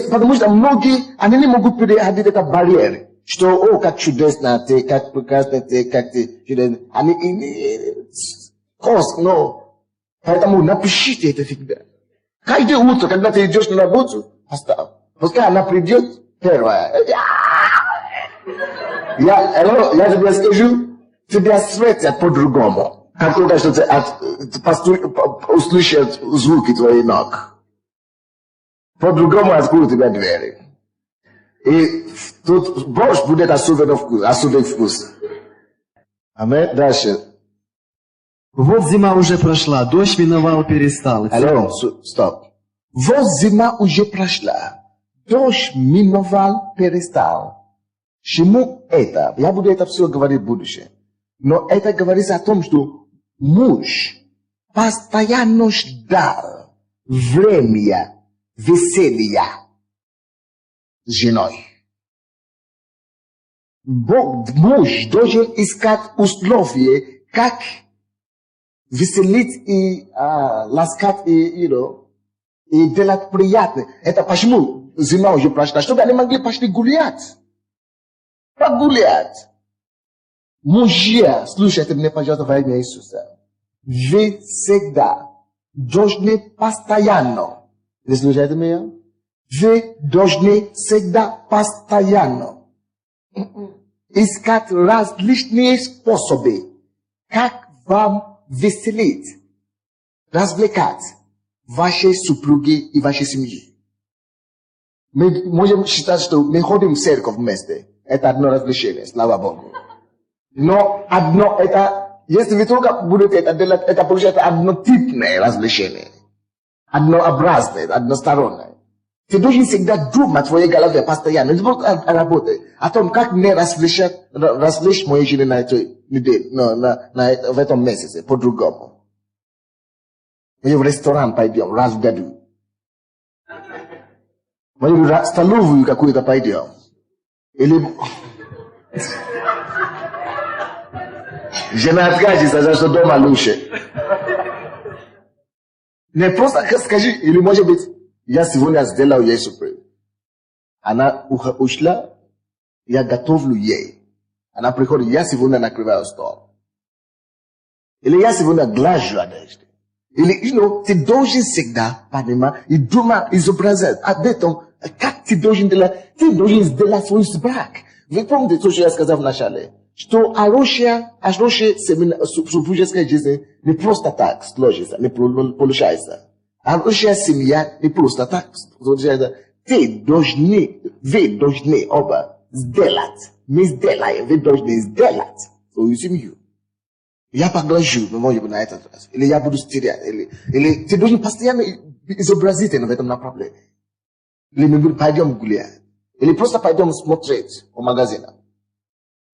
Потому что многие, они не могут переходить этот барьер, что, о, как чудесно ты, как прекрасно ты, как ты чудесно. Они, но. Поэтому напишите это всегда. Каждое утро, когда ты идешь на работу, оставь. Пускай она придет первая. Я тебе скажу, тебя светят по-другому. Как только что ты услышат звуки твоих ног. По-другому откроют тебя двери. И тут борщ будет особый вкус. Аминь. Дальше. Вот зима уже прошла, дождь миновал, перестал. Алло, стоп. Вот зима уже прошла, дождь миновал, перестал. Чему это? Я буду это все говорить в будущем. Но это говорится о том, что муж постоянно ждал время веселья с женой. Муж должен искать условия, как веселить и ласкать и делать приятно. Это почему зима уже прошла, чтобы они могли пошли гулять. Погулять. Мужья, слушайте меня, пожалуйста, во имя Иисуса. Вы всегда должны постоянно, вы слушаете меня? Вы должны всегда постоянно искать различные способы, как вам веселить, развлекать ваши супруги и ваши семьи. Мы можем считать, что мы ходим в церковь вместе. Это одно развлечение, слава Богу. Но одно это, если вы только будете это делать, это получается однотипное развлечение. Однообразное, одностороннее. Ты должен всегда думать в твоей голове постоянно. Не будет работать. О том, как мне развлечь мою жену в этом месяце по-другому. Мы в ресторан пойдем раз в году. Мы в столовую какую-то пойдем. Или... Жена откажется, за что дома лучше. Не просто скажи, или может быть, я сегодня сделал ей сюрприз. Она ушла, я готовлю ей. Она приходит, я сегодня накрываю стол. Или я сегодня глажу одежду. Или, ты должен всегда, понимать, и думать, изображать об этом, как ты должен сделать свой брак. Вы помните то, что я сказал в начале? Что хорошая супружеская жизнь не просто так сложится, не получается. Хорошая семья не просто так сложится. Вы должны оба сделать. Мы сделаем, вы должны сделать свою семью. Я поглажу, может быть, на этот раз. Или я буду стерять. Или ты должен постоянно изобразить в этом направлении. Или мы пойдем гулять. Или просто пойдем смотреть в магазинах.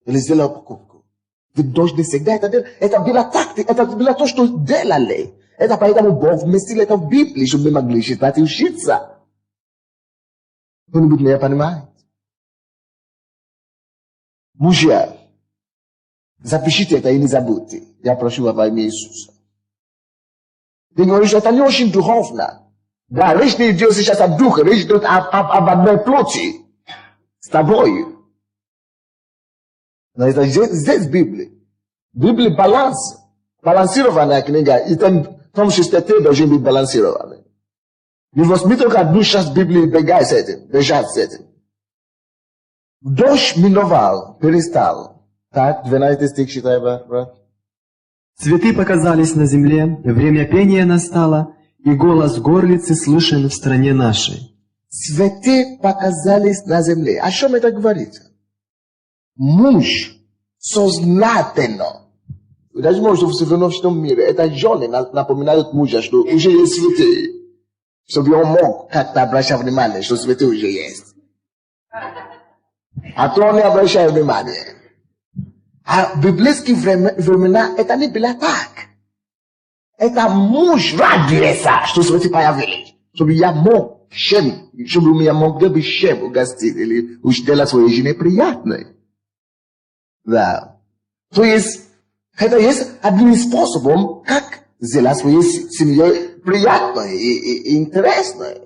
Или сделаем покупку. Вы должны всегда это делать. Это было тактика, это было то, что делали. Это поэтому Бог вместил это в Библии, чтобы мы могли считать и учиться. Кто-нибудь меня понимает? Мужья, запишите это и не забудьте. Я прошу вас во имя Иисуса. Ты говоришь, это не очень духовно. Да, речь не идет сейчас о духе, речь идет об одной плоти. С тобой. Но это здесь в Библии. В Библии баланс. Балансированная книга. И там чистоты должны быть балансированы. Не возьми только одну часть Библии и бегай с этим. Бежать с этим. Дождь миновал, перестал. Так, 12 стих читай, брат. Цветы показались на земле, время пения настало, и голос горлицы слышен в стране нашей. Цветы показались на земле. О чем это говорится? Муж сознательно. Даже может в современном мире. Это жены напоминают мужа, что уже есть цветы. Чтобы он мог как-то обращать внимание, что цветы уже есть. А то он не обращает внимания. А в библейские времена это не было так. Это муж радуется, что цветы появились. Чтобы я мог чтобы я мог бы чем угостить или сделать своей жене приятной. Да. То есть, это есть одним способом, как сделать своей семье приятной и интересной.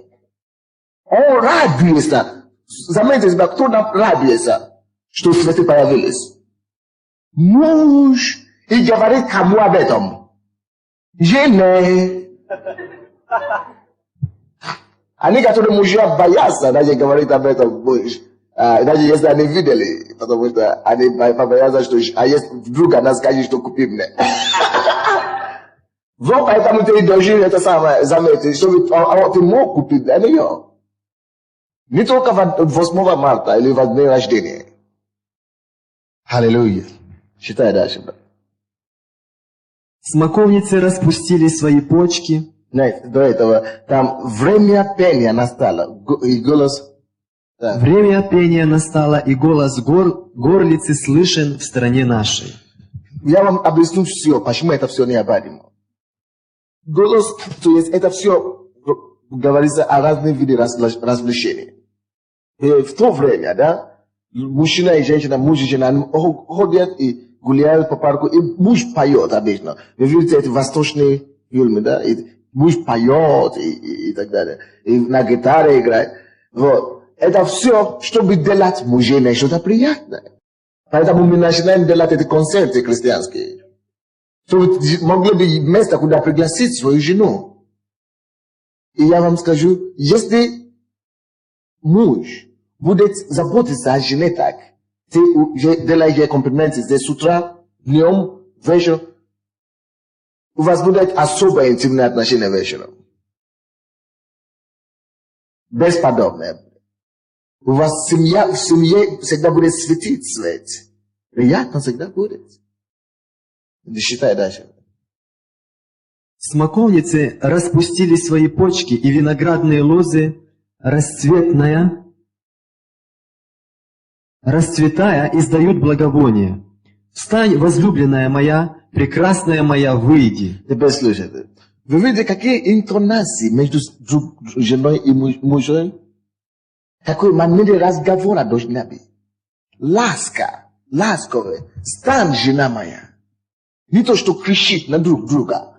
Он радуется. Заметьте себя, кто радуется, что цветы появились? Муж. И говорит кому об этом? Жене. Они, которые мужья боятся, даже говорить об этом муж. Даже если они видели, потому что они боятся, что вдруг она скажет, что купи мне. Вот поэтому ты должен это самое заметить, чтобы ты мог купить для нее. Не только 8 марта или в день рождения. Аллилуйя. Читай дальше, брат. Смоковницы распустили свои почки. Нет, до этого, там время пения настало, и голос... Да. Время пения настало, и голос горлицы слышен в стране нашей. Я вам объясню все, почему это все необходимо. Голос, то есть это все говорится о разных видах развлечений. И в то время, да, мужчина и женщина, муж и жена, они ходят и гуляют по парку, и муж поет обычно. Вы видите эти восточные фильмы, да, и муж поет и так далее. И на гитаре играет. Вот. Это все, чтобы делать мужчине что-то приятное. Поэтому мы начинаем делать эти концерты христианские. Чтобы могли бы место, куда пригласить свою жену. И я вам скажу, если муж будет заботиться о жене так, ты делаешь ей комплименты здесь с утра, днем, вечером, у вас будет особое интимное отношение вечером. Бесподобное. У вас в семье всегда будет светить свет. Приятно всегда будет. Считай дальше. Смоковницы распустили свои почки, и виноградные лозы, расцветая, издают благовоние. Встань, возлюбленная моя, прекрасная моя, выйди. Теперь слушайте. Вы видите, какие интонации между женой и мужем? Какой манеры разговора должна быть? Ласка, ласковая. Стань, жена моя. не то, что кричит на друг друга.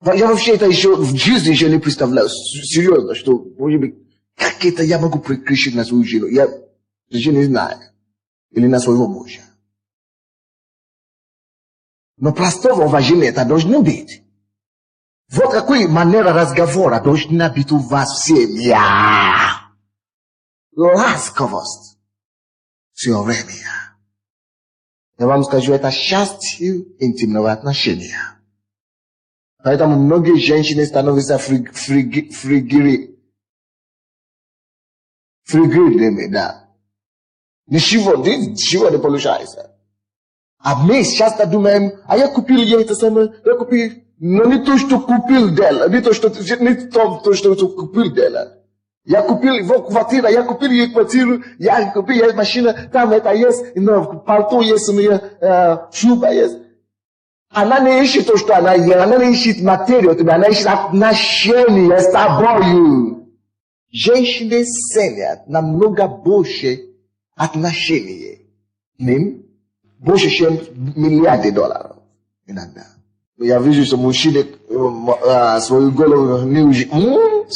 Я вообще это еще в жизни еще не представляю, серьезно, что, может быть, как это я могу кричать на свою жену? Я даже не знаю. Или на своего мужа. Но простого уважения это должно быть. Вот какой манера разговора должна быть у вас в семье. Ласковость. Все время. Я вам скажу, это счастье интимного отношения. Поэтому многие женщины становятся фригидными, да. Ничего не получается. А мы часто думаем, а я купил ей это самое, я купил, но не то, что купил дело, не то, что купил дело. Я купил его квартиру, я купил ей квартиру, я купил ей машину, там это есть, пальто есть у меня, шуба есть. Она не ищет то, что она ела, она не ищет материю, она ищет отношения с тобою. Женщины ценят намного больше отношений. Больше, чем миллиарды долларов. Иногда. Я вижу, что мужчины свою голову не ужимают.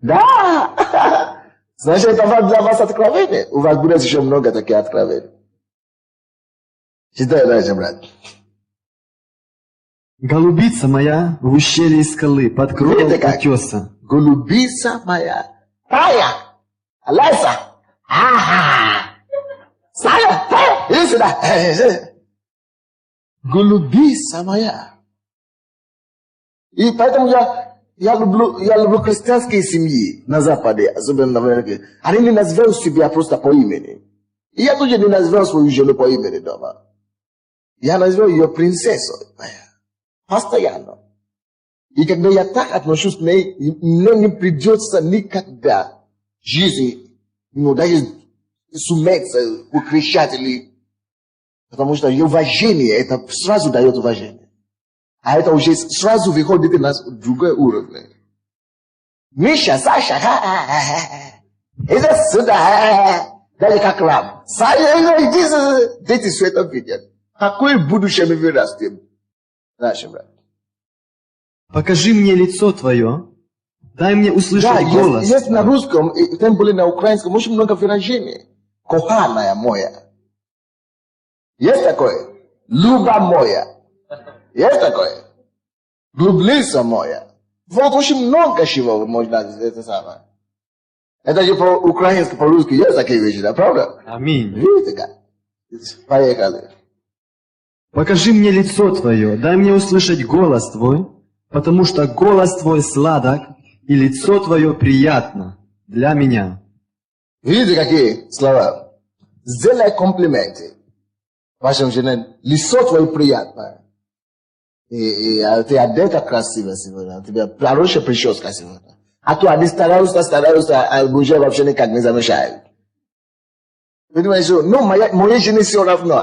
Да! Значит, это для вас откровение. У вас будет еще много таких откровений. Читай дальше, брат. Голубица моя в ущелье скалы, под кровом утеса. Голубица моя. Тая! Алеса! Ага! Сая! Иди сюда! Голубица моя. И поэтому я люблю христианские семьи на Западе, особенно в Америке. Они не называют себя просто по имени. И я тоже не называю свою жену по имени дома. Я называю ее принцессой. Постоянно. И когда я так отношусь к ней, мне не придется никогда в жизни, даже суметь укричать или... Потому что ее уважение, это сразу дает уважение. А это уже сразу выходит на другой уровень. Миша, Саша, иди сюда, даже как раб. Саша, иди, дети все это видят. Какое будущее мы вырастем? Дальше, брат. Покажи мне лицо твое, дай мне услышать голос. Есть на русском, тем более на украинском, очень много выражений. Коханая моя. Есть такое? Люба моя. Есть такое? Влюблица моя. Вот очень много чего можно это самое. Это же по-украински, по-русски есть такие вещи, да, правда? Аминь. Видите как? Поехали. Покажи мне лицо твое, дай мне услышать голос твой, потому что голос твой сладок, и лицо твое приятно для меня. Видите, какие слова? Сделай комплименты вашим женам. Лицо твое приятное. И ты одета красиво сегодня. У тебя хорошая прическа сегодня. А то они стараются, а мужа вообще никак не замечают. Ты думаешь, что, моей жене все равно.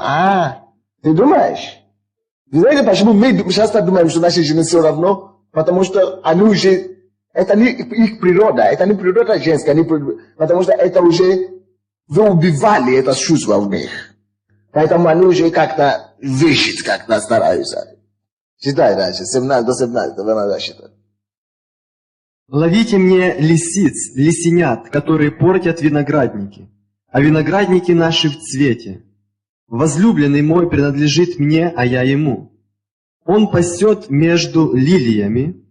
Ты думаешь? Вы знаете, почему мы часто думаем, что наши жены все равно? Потому что они уже, это не их природа, это не природа женская, потому что это уже, вы убивали это чувство в них. Поэтому они уже как-то вещит, как-то стараются. Читай дальше, 17 до 17, вы надо считать. Ловите мне лисиц, лисенят, которые портят виноградники, а виноградники наши в цвете. Возлюбленный мой принадлежит мне, а я ему. Он пасет между лилиями,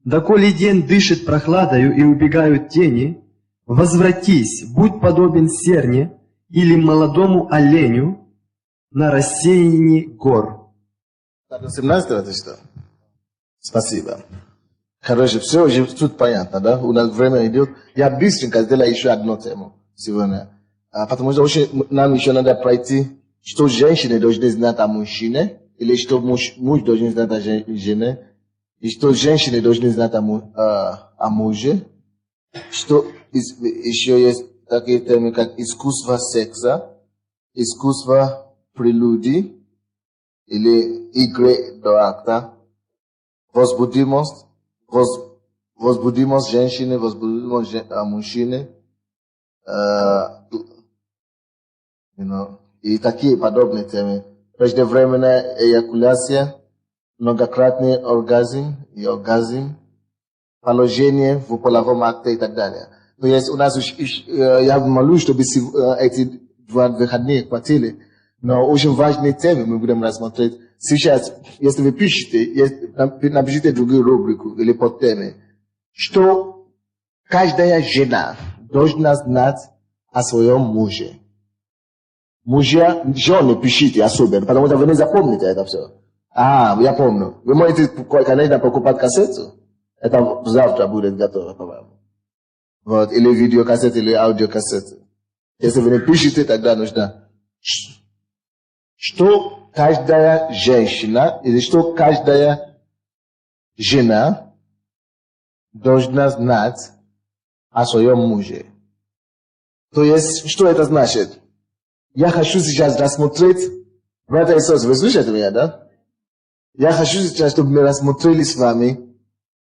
доколе день дышит прохладою и убегают тени, возвратись, будь подобен серне или молодому оленю на рассеянии гор. 17 это что? Спасибо. Хорошо, все уже тут понятно, да? У нас время идет. Я быстренько сделаю еще одну тему сегодня. Потому что нам еще надо пройти, что женщины должны знать о мужчине, или что муж должен знать о жене, и что женщины должны знать о муже, что еще есть такие темы, как искусство секса, искусство прелюдии, или игры до акта, возбудимость женщины, возбудимость мужчины, и такие подобные темы. Преждевременная эякуляция, многократный оргазм и оргазм, положение в половом акте и так далее. То есть у нас, я молюсь, чтобы эти 2 выходных хватили, но очень важные темы мы будем рассмотреть. Сейчас, если вы пишете, напишите другую рубрику или подтемы, что каждая жена должна знать о своем муже. Мужья, жены пишите особенно, потому что вы не запомните это все. Я помню. Вы можете, конечно, покупать кассету. Это завтра будет готово, по-моему. Вот, или видеокассет, или аудиокассет. Если вы не пишете, тогда нужно... Что каждая женщина, или что каждая жена должна знать о своем муже. То есть, что это значит? Я хочу сейчас рассмотреть, братья и сестры, вы слышите меня, да? Я хочу сейчас, чтобы мы рассмотрели с вами,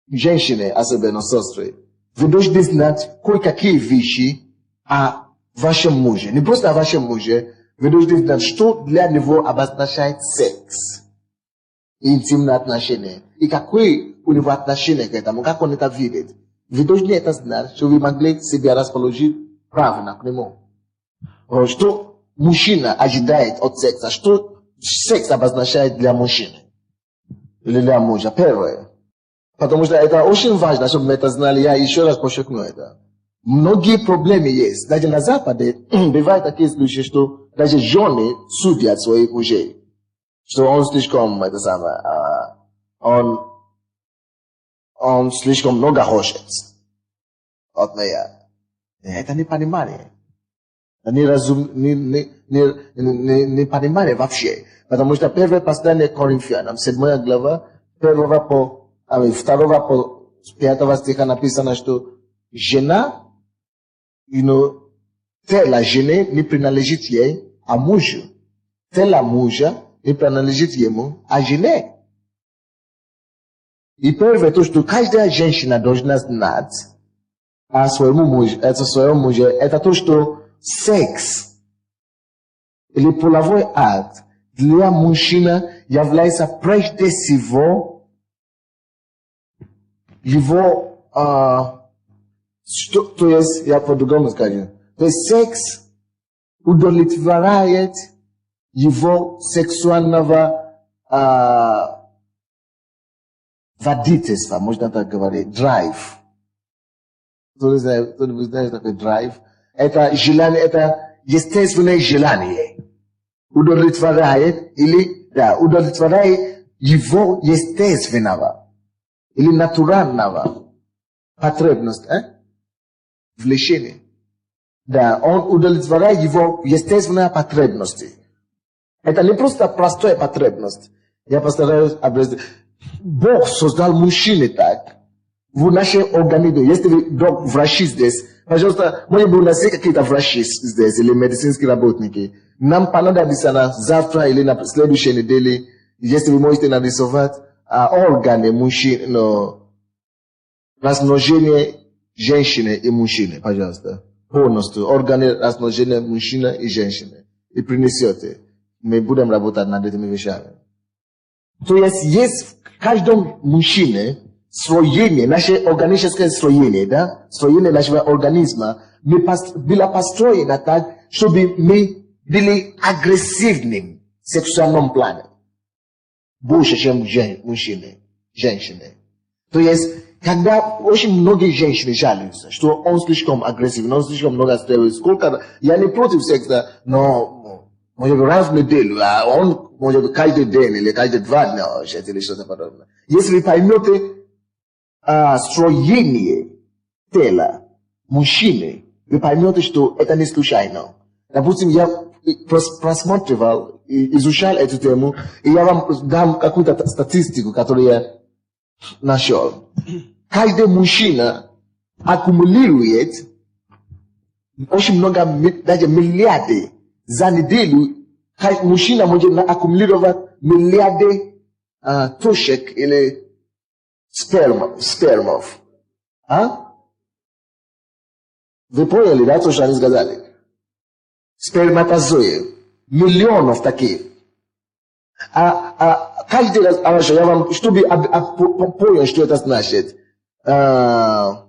женщины, особенно сестры. Вы должны знать кое-какие вещи о вашем муже. Не просто о вашем муже, вы должны знать, что для него обозначает секс. И интимные отношения. И какое у него отношение к этому, как он это видит. Вы должны это знать, чтобы вы могли себя расположить правильно к нему. Что мужчина ожидает от секса, что секс обозначает для мужчины. Или для мужа. Первое. Потому что это очень важно, чтобы мы это знали. Я еще раз подчеркну это. Многие проблемы есть. Даже на Западе бывают такие случаи, что даже жены судят своих мужей. Что он слишком, это самое, он слишком много хочет от меня. Это не понимание. Это не понимание вообще. Потому что первое послание Коринфянам, 7 глава, 2 по 5 стиха написано, что жена, тело жены не принадлежит ей, а мужу. Тело мужа не принадлежит ему, а жене. И первое, то, что каждая женщина должна знать о своем муже, это то, что секс или половой акт для мужчины является прежде всего его, то есть, я по-другому скажу, то есть секс удовлетворяет его сексуального водительства, можно так говорить, драйв. Кто знает такой драйв? Это желание, это естественное желание. Удовлетворяет удовлетворяет его естественного или натурального потребность, влечения. Да, он удовлетворяет его естественные потребности. Это не просто простая потребность. Я постараюсь объяснить. Бог создал мужчины так. В нашем организме, если вы врачи здесь, пожалуйста, может быть, у нас есть какие-то врачи здесь или медицинские работники. Нам понадобится завтра или на следующей неделе, если вы можете нарисовать органы мужчин, размножение женщины и мужчины, пожалуйста. Полностью. Органы размножения мужчины и женщины. И принесете. Мы будем работать над этими вещами. То есть в каждом мужчине строение, наше органическое строение, да? Строение нашего организма было построено так, чтобы мы были агрессивными в сексуальном плане. Больше, чем мужчины, женщины. То есть, когда очень многие женщины жалуются, что он слишком агрессивен, он слишком много стрессует, я не против секса, но может быть раз в неделю, а он может быть каждый день или каждые 2 дня, или что-то подобное. Если вы поймете строение тела мужчины, вы поймете, что это не случайно. Допустим, я просматривал и изучал эту тему, и я вам дам какую-то статистику, которую я нашел. Каждый мужчина аккумулирует очень много, даже миллиарды за неделю. Мужчина может аккумулировать миллиарды точек или спермов. Вы поняли, да, то, что они сказали? Сперматозоид. Миллионов таких. Каждый раз, я вам, чтобы понял, что это значит. Каждая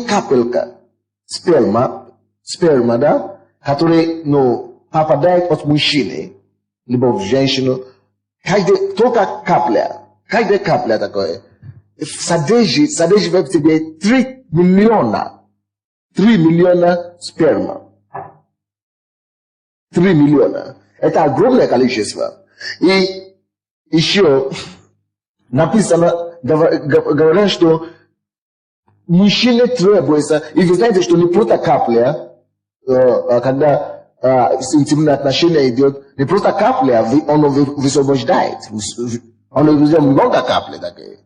капелька сперма, да, которая, попадает от мужчины, либо в женщину, каждая капля такое, содержит в себе 3 миллиона сперма. 3 миллиона. Это огромное количество. И еще написано, говорят, что мужчине требуется, и вы знаете, что не просто капля, когда интимные отношения идет, не просто капля, он высвобождает. Он много капли такие.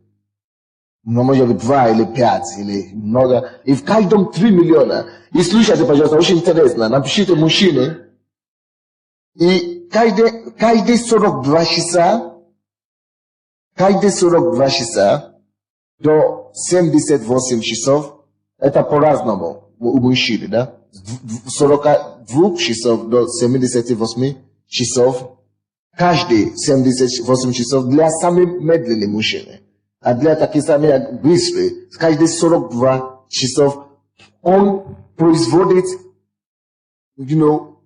Но может быть 2 или 5, или много. И в каждом 3 миллиона. И слушайте, пожалуйста, очень интересно. Напишите мужчины. И каждые 42 часа до 78 часов, это по-разному у мужчин, да? С 42 часов до 78 часов, каждые 78 часов для самых медленных мужчин. А для таких самых быстрых, каждые 42 часов он производит,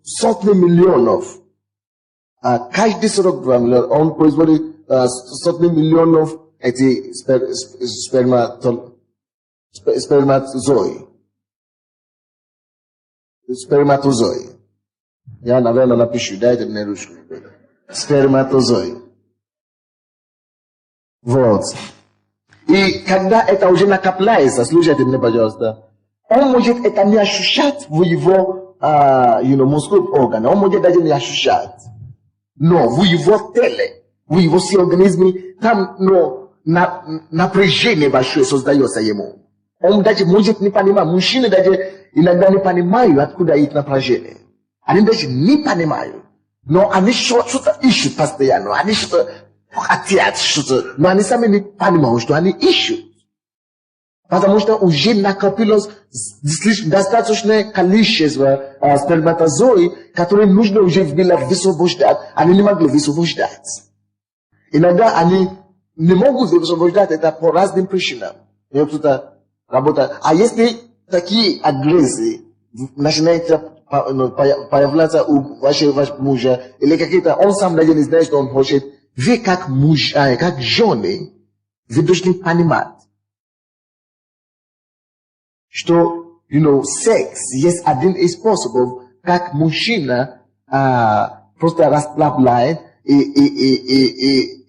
сотни миллионов. Каждые 42 миллиона он производит сотни миллионов эти сперматозои. Я, наверное, напишу, дайте мне ручку. Сперматозои. Вот. И когда это уже накапливается, слушайте мне, пожалуйста, он может это не ощущать в его мужском органе, он может даже не ощущать. Но в его теле, в его организме, там напряжение большое создается ему. Он даже может не понимать, мужчины даже иногда не понимают, откуда их напряжение. Они даже не понимают. Но они что-то ищут постоянно, они что-то хотят, что-то, но они сами не понимают, что они ищут. Потому что уже накопилось достаточное количество сперматозоидов, которые нужно уже было высвобождать. Они не могли высвобождать. Иногда они не могут высвобождать это по разным причинам. Кто-то работает. А если такие агрессии начинают появляться у вашего мужа, или какие-то, он сам даже не знает, что он хочет, вы как муж, как жены, вы должны понимать, что, секс есть один из способов, как мужчина просто расслабляет и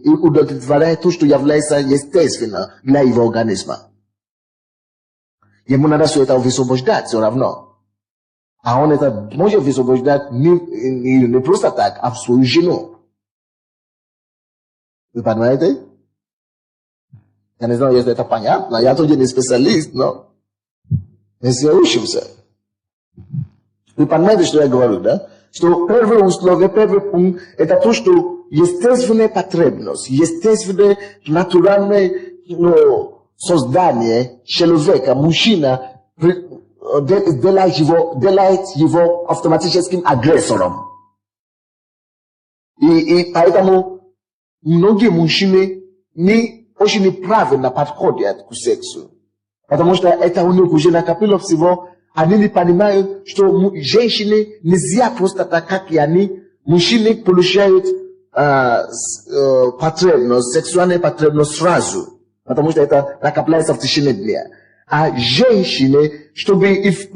удовлетворяет то, что является естественно для его организма. Ему надо все это высвобождать все равно. А он это может высвобождать не просто так, а в свою жену. Вы понимаете? Я не знаю, если это понятно. Я тоже не специалист, но если я учился. Вы понимаете, что я говорю, да? Что первое условие, первый пункт, это то, что естественная потребность, естественное натуральное создание человека, мужчина, делает его автоматическим агрессором. И поэтому многие мужчины не очень неправильно подходят к сексу. Потому что это у них уже накопилось всего. Они не понимают, что женщины нельзя просто так, как и они. Мужчины получают потребность, сексуальную потребность сразу. Потому что это накопляется в течение дня. А женщины, чтобы их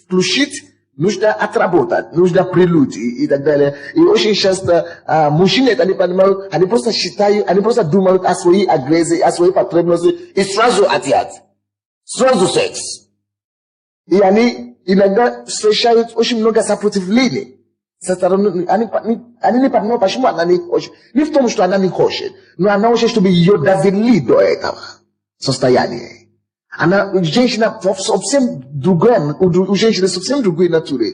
включить, нужно отработать, нужно прелюдии и так далее. И очень часто мужчины это не понимают, они просто считают, они просто думают о своей агрессии, о своей потребности и сразу хотят. Сразу секс. И они иногда встречают очень много сопротивлений. Они не понимают, почему она не хочет. Не в том, что она не хочет, но она хочет, чтобы ее довели до этого состояния. Женщина совсем другая, у женщины совсем другой натуры.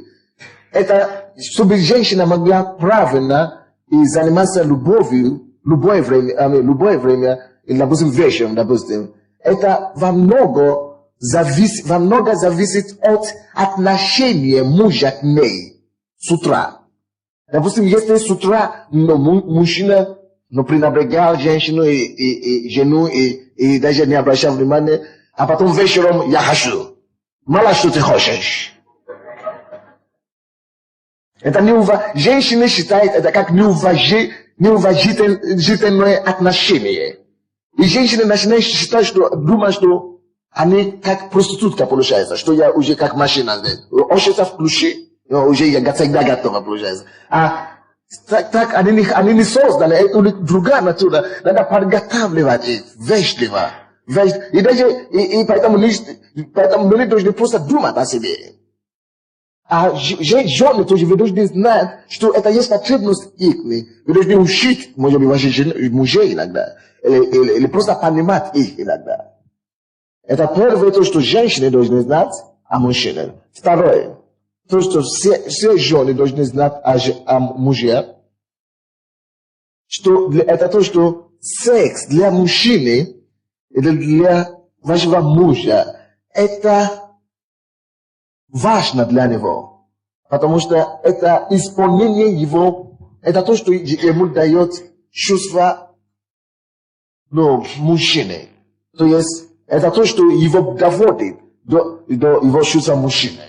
Это, чтобы женщина могла правильно и заниматься любовью, любое время, или, допустим, вечером, допустим, это во много зависит от отношения мужа к ней с утра. Допустим, если с утра мужчина, пренебрегал женщину и жену, и даже не обращал внимания, а потом вечером я хочу. Мало что ты хочешь. Это женщина считает это как неуважительное отношение. И женщины начинают считать, думать, что они как проститутка получается, что я уже как машина. Ошица включи, уже я всегда готова получается. А так они не созданы, это другая натура. Надо подготавливать их вежливо. И даже, поэтому мы должны просто думать о себе. А жены тоже, вы должны знать, что это есть потребность их. Вы должны учить, может быть, ваших мужей иногда. Или просто понимать их иногда. Это первое, то, что женщины должны знать о мужчинах. Второе, то, что все жены должны знать о мужьях. Это то, что секс для мужчины или для вашего мужа, это важно для него. Потому что это исполнение его, это то, что ему дает чувство мужчины. То есть, это то, что его доводит до его чувства мужчины.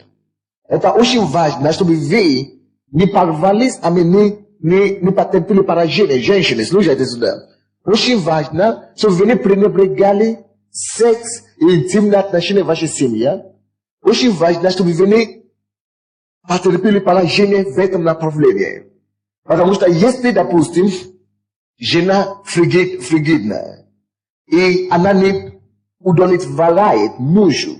Это очень важно, чтобы вы не порвались, а не потерпели поражение. Женщины, слушайте сюда. Очень важно, чтобы вы не пренебрегали секс и интимные отношения в вашей семье. Очень важно, чтобы вы не потерпели поражение в этом направлении. Потому что если, допустим, жена фригидная, и она не удовлетворяет мужу,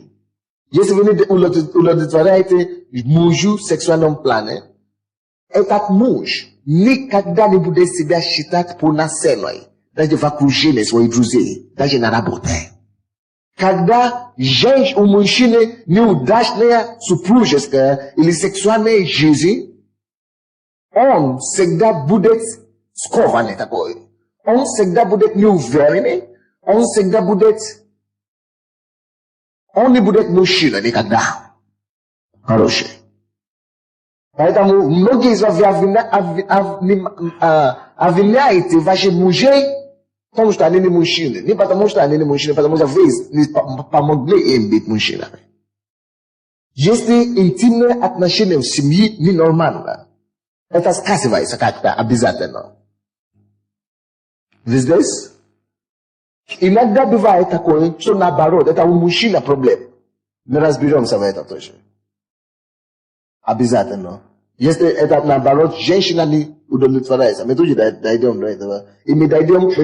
если вы не удовлетворяете мужу в сексуальном плане, этот муж никогда не будет себя считать полноценной, даже в окружении своих друзей, даже на работе. Когда у мужчины неудачная супружеская или сексуальная жизнь, он всегда будет скованный такой. Он всегда будет неуверенный. Он не будет мужчина никогда. Хороший. Поэтому многие из вас обвиняете ваших мужей в том, что они не мужчины. Не потому, что они не мужчины, потому что вы не помогли им быть мужчинами. Если интимные отношения в семье ненормально, это сказывается как-то обязательно. Вы здесь? Иногда бывает такое, что наоборот, это у мужчины проблем. Мы разберемся в этом тоже. Обязательно. Если это наоборот, женщина не удовлетворяется, мы тоже дойдем до этого. И мы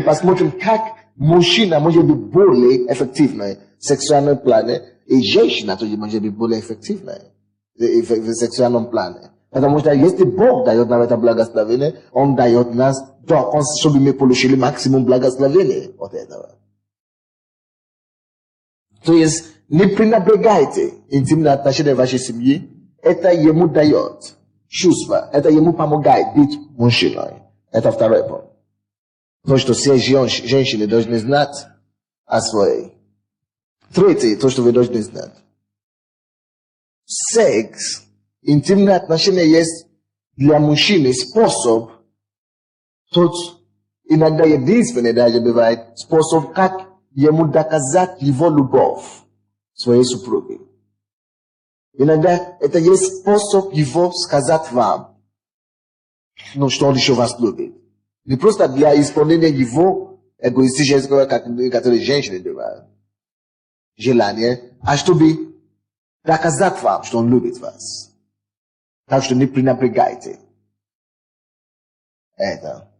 посмотрим, как мужчина может быть более эффективный в сексуальном плане, и женщина тоже может быть более эффективной в сексуальном плане. Потому что если Бог дает нам это благословение, Он дает нас, чтобы мы получили максимум благословения от этого. То есть, не пренебрегайте интимные отношения в вашей семье, это ему дает чувство, это ему помогает быть мужчиной. Это второй пункт. То, что все женщины должны знать о своей. Третье, то, что вы должны знать. Секс, интимные отношения есть для мужчины способ, тот иногда единственный даже бывает, способ, как ему доказать его любовь своей супруге. Иногда это есть способ его сказать вам, что он еще вас любит. Не просто для исполнения его эгоистического, как некоторые женщины делают, желания, а чтобы доказать вам, что он любит вас. Так что не пренебрегайте это.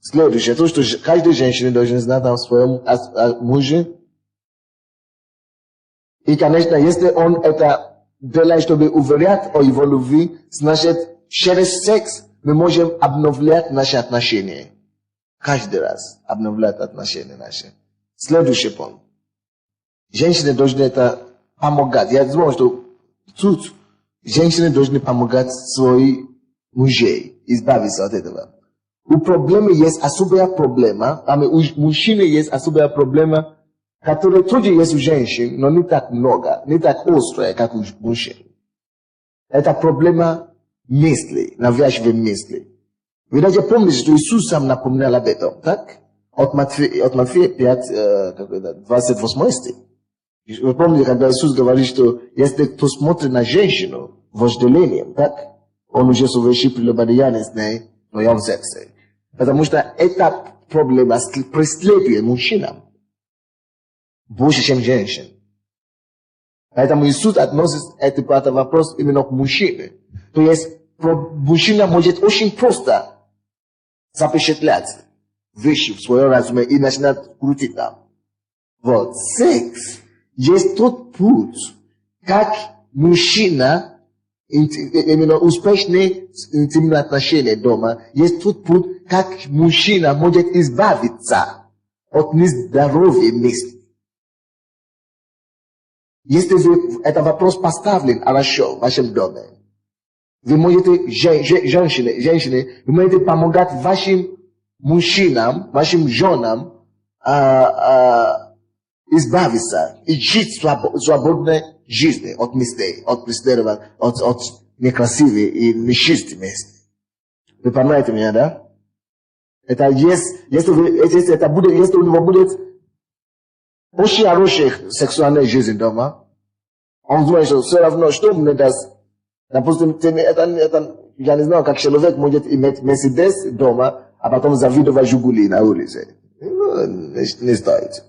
Следующее, то, что каждая женщина должна знать о своем муже. И, конечно, если он это делает, чтобы уверять о его любви, значит, через секс мы можем обновлять наши отношения. Каждый раз обновлять отношения наши. Следующий пункт. Женщины должны это помогать. Я думаю, что тут женщины должны помогать своим мужей избавиться от этого. У проблемы есть особая проблема, у мужчины есть особая проблема, которая тоже есть у женщин, но не так много, не так острая, как у мужчин. Это проблема мысли, навязчивые мысли. Вы даже помните, что Иисус сам напоминал об этом, так? От Матфея 5, 28 стих. Вы помните, когда Иисус говорит, что если кто смотрит на женщину вожделением, так? Он уже совершил прелюбодеяние с ней в своем сердце. Потому что это проблема преследует мужчинам больше, чем женщин. Поэтому Иисус относит этот вопрос именно к мужчине. То есть мужчина может очень просто запечатлять вещи в своем разуме и начинать крутить там. Вот. Секс есть тот путь, как мужчина именно успешные интимные отношения дома, есть тот путь, как мужчина может избавиться от нездоровья мыслей. Если этот вопрос поставлен хорошо в вашем доме, вы можете, женщины, вы можете помогать вашим мужчинам, вашим женам избавиться и жить свободной жизнью от мыслей, от преследования, от некрасивых и нечистых мыслей. Вы понимаете меня, да? Это если у него будет очень хорошая сексуальная жизнь дома, он думает, что все равно, что мне даст. Допустим, я не знаю, как человек может иметь Мерседес дома, а потом завидовать Жигули на улице. Не стоит.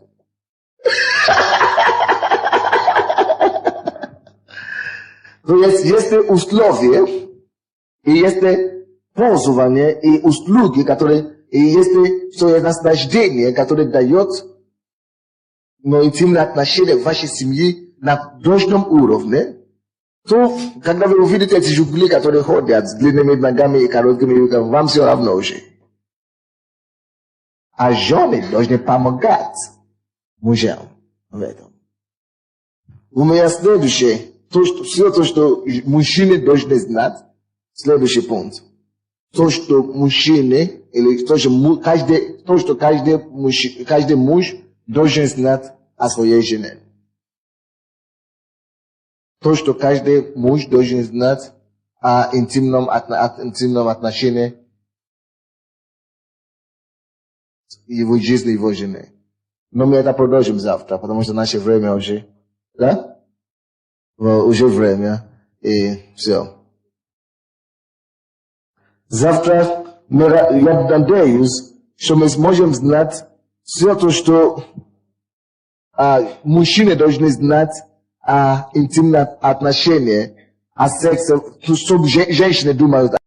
То есть, если условия, и если пользование, и услуги, и если все это наслаждение, которое дает, но интимные отношения в вашей семье на должном уровне, то, когда вы увидите эти жигули, которые ходят с длинными ногами и короткими руками, вам все равно уже. А жены должны помогать мужьям в этом. У меня следующее, все то, что мужчины должны знать, следующий пункт. То, что мужчины, или то, что каждый муж должен знать о своей жене. То, что каждый муж должен знать о интимном отношении его жизни, его жены. Но мы это продолжим завтра, потому что наше время уже, да? Уже время, и все. Завтра я надеюсь, что мы сможем знать все то, что мужчины должны знать о интимном отношении, о сексе, что женщины думают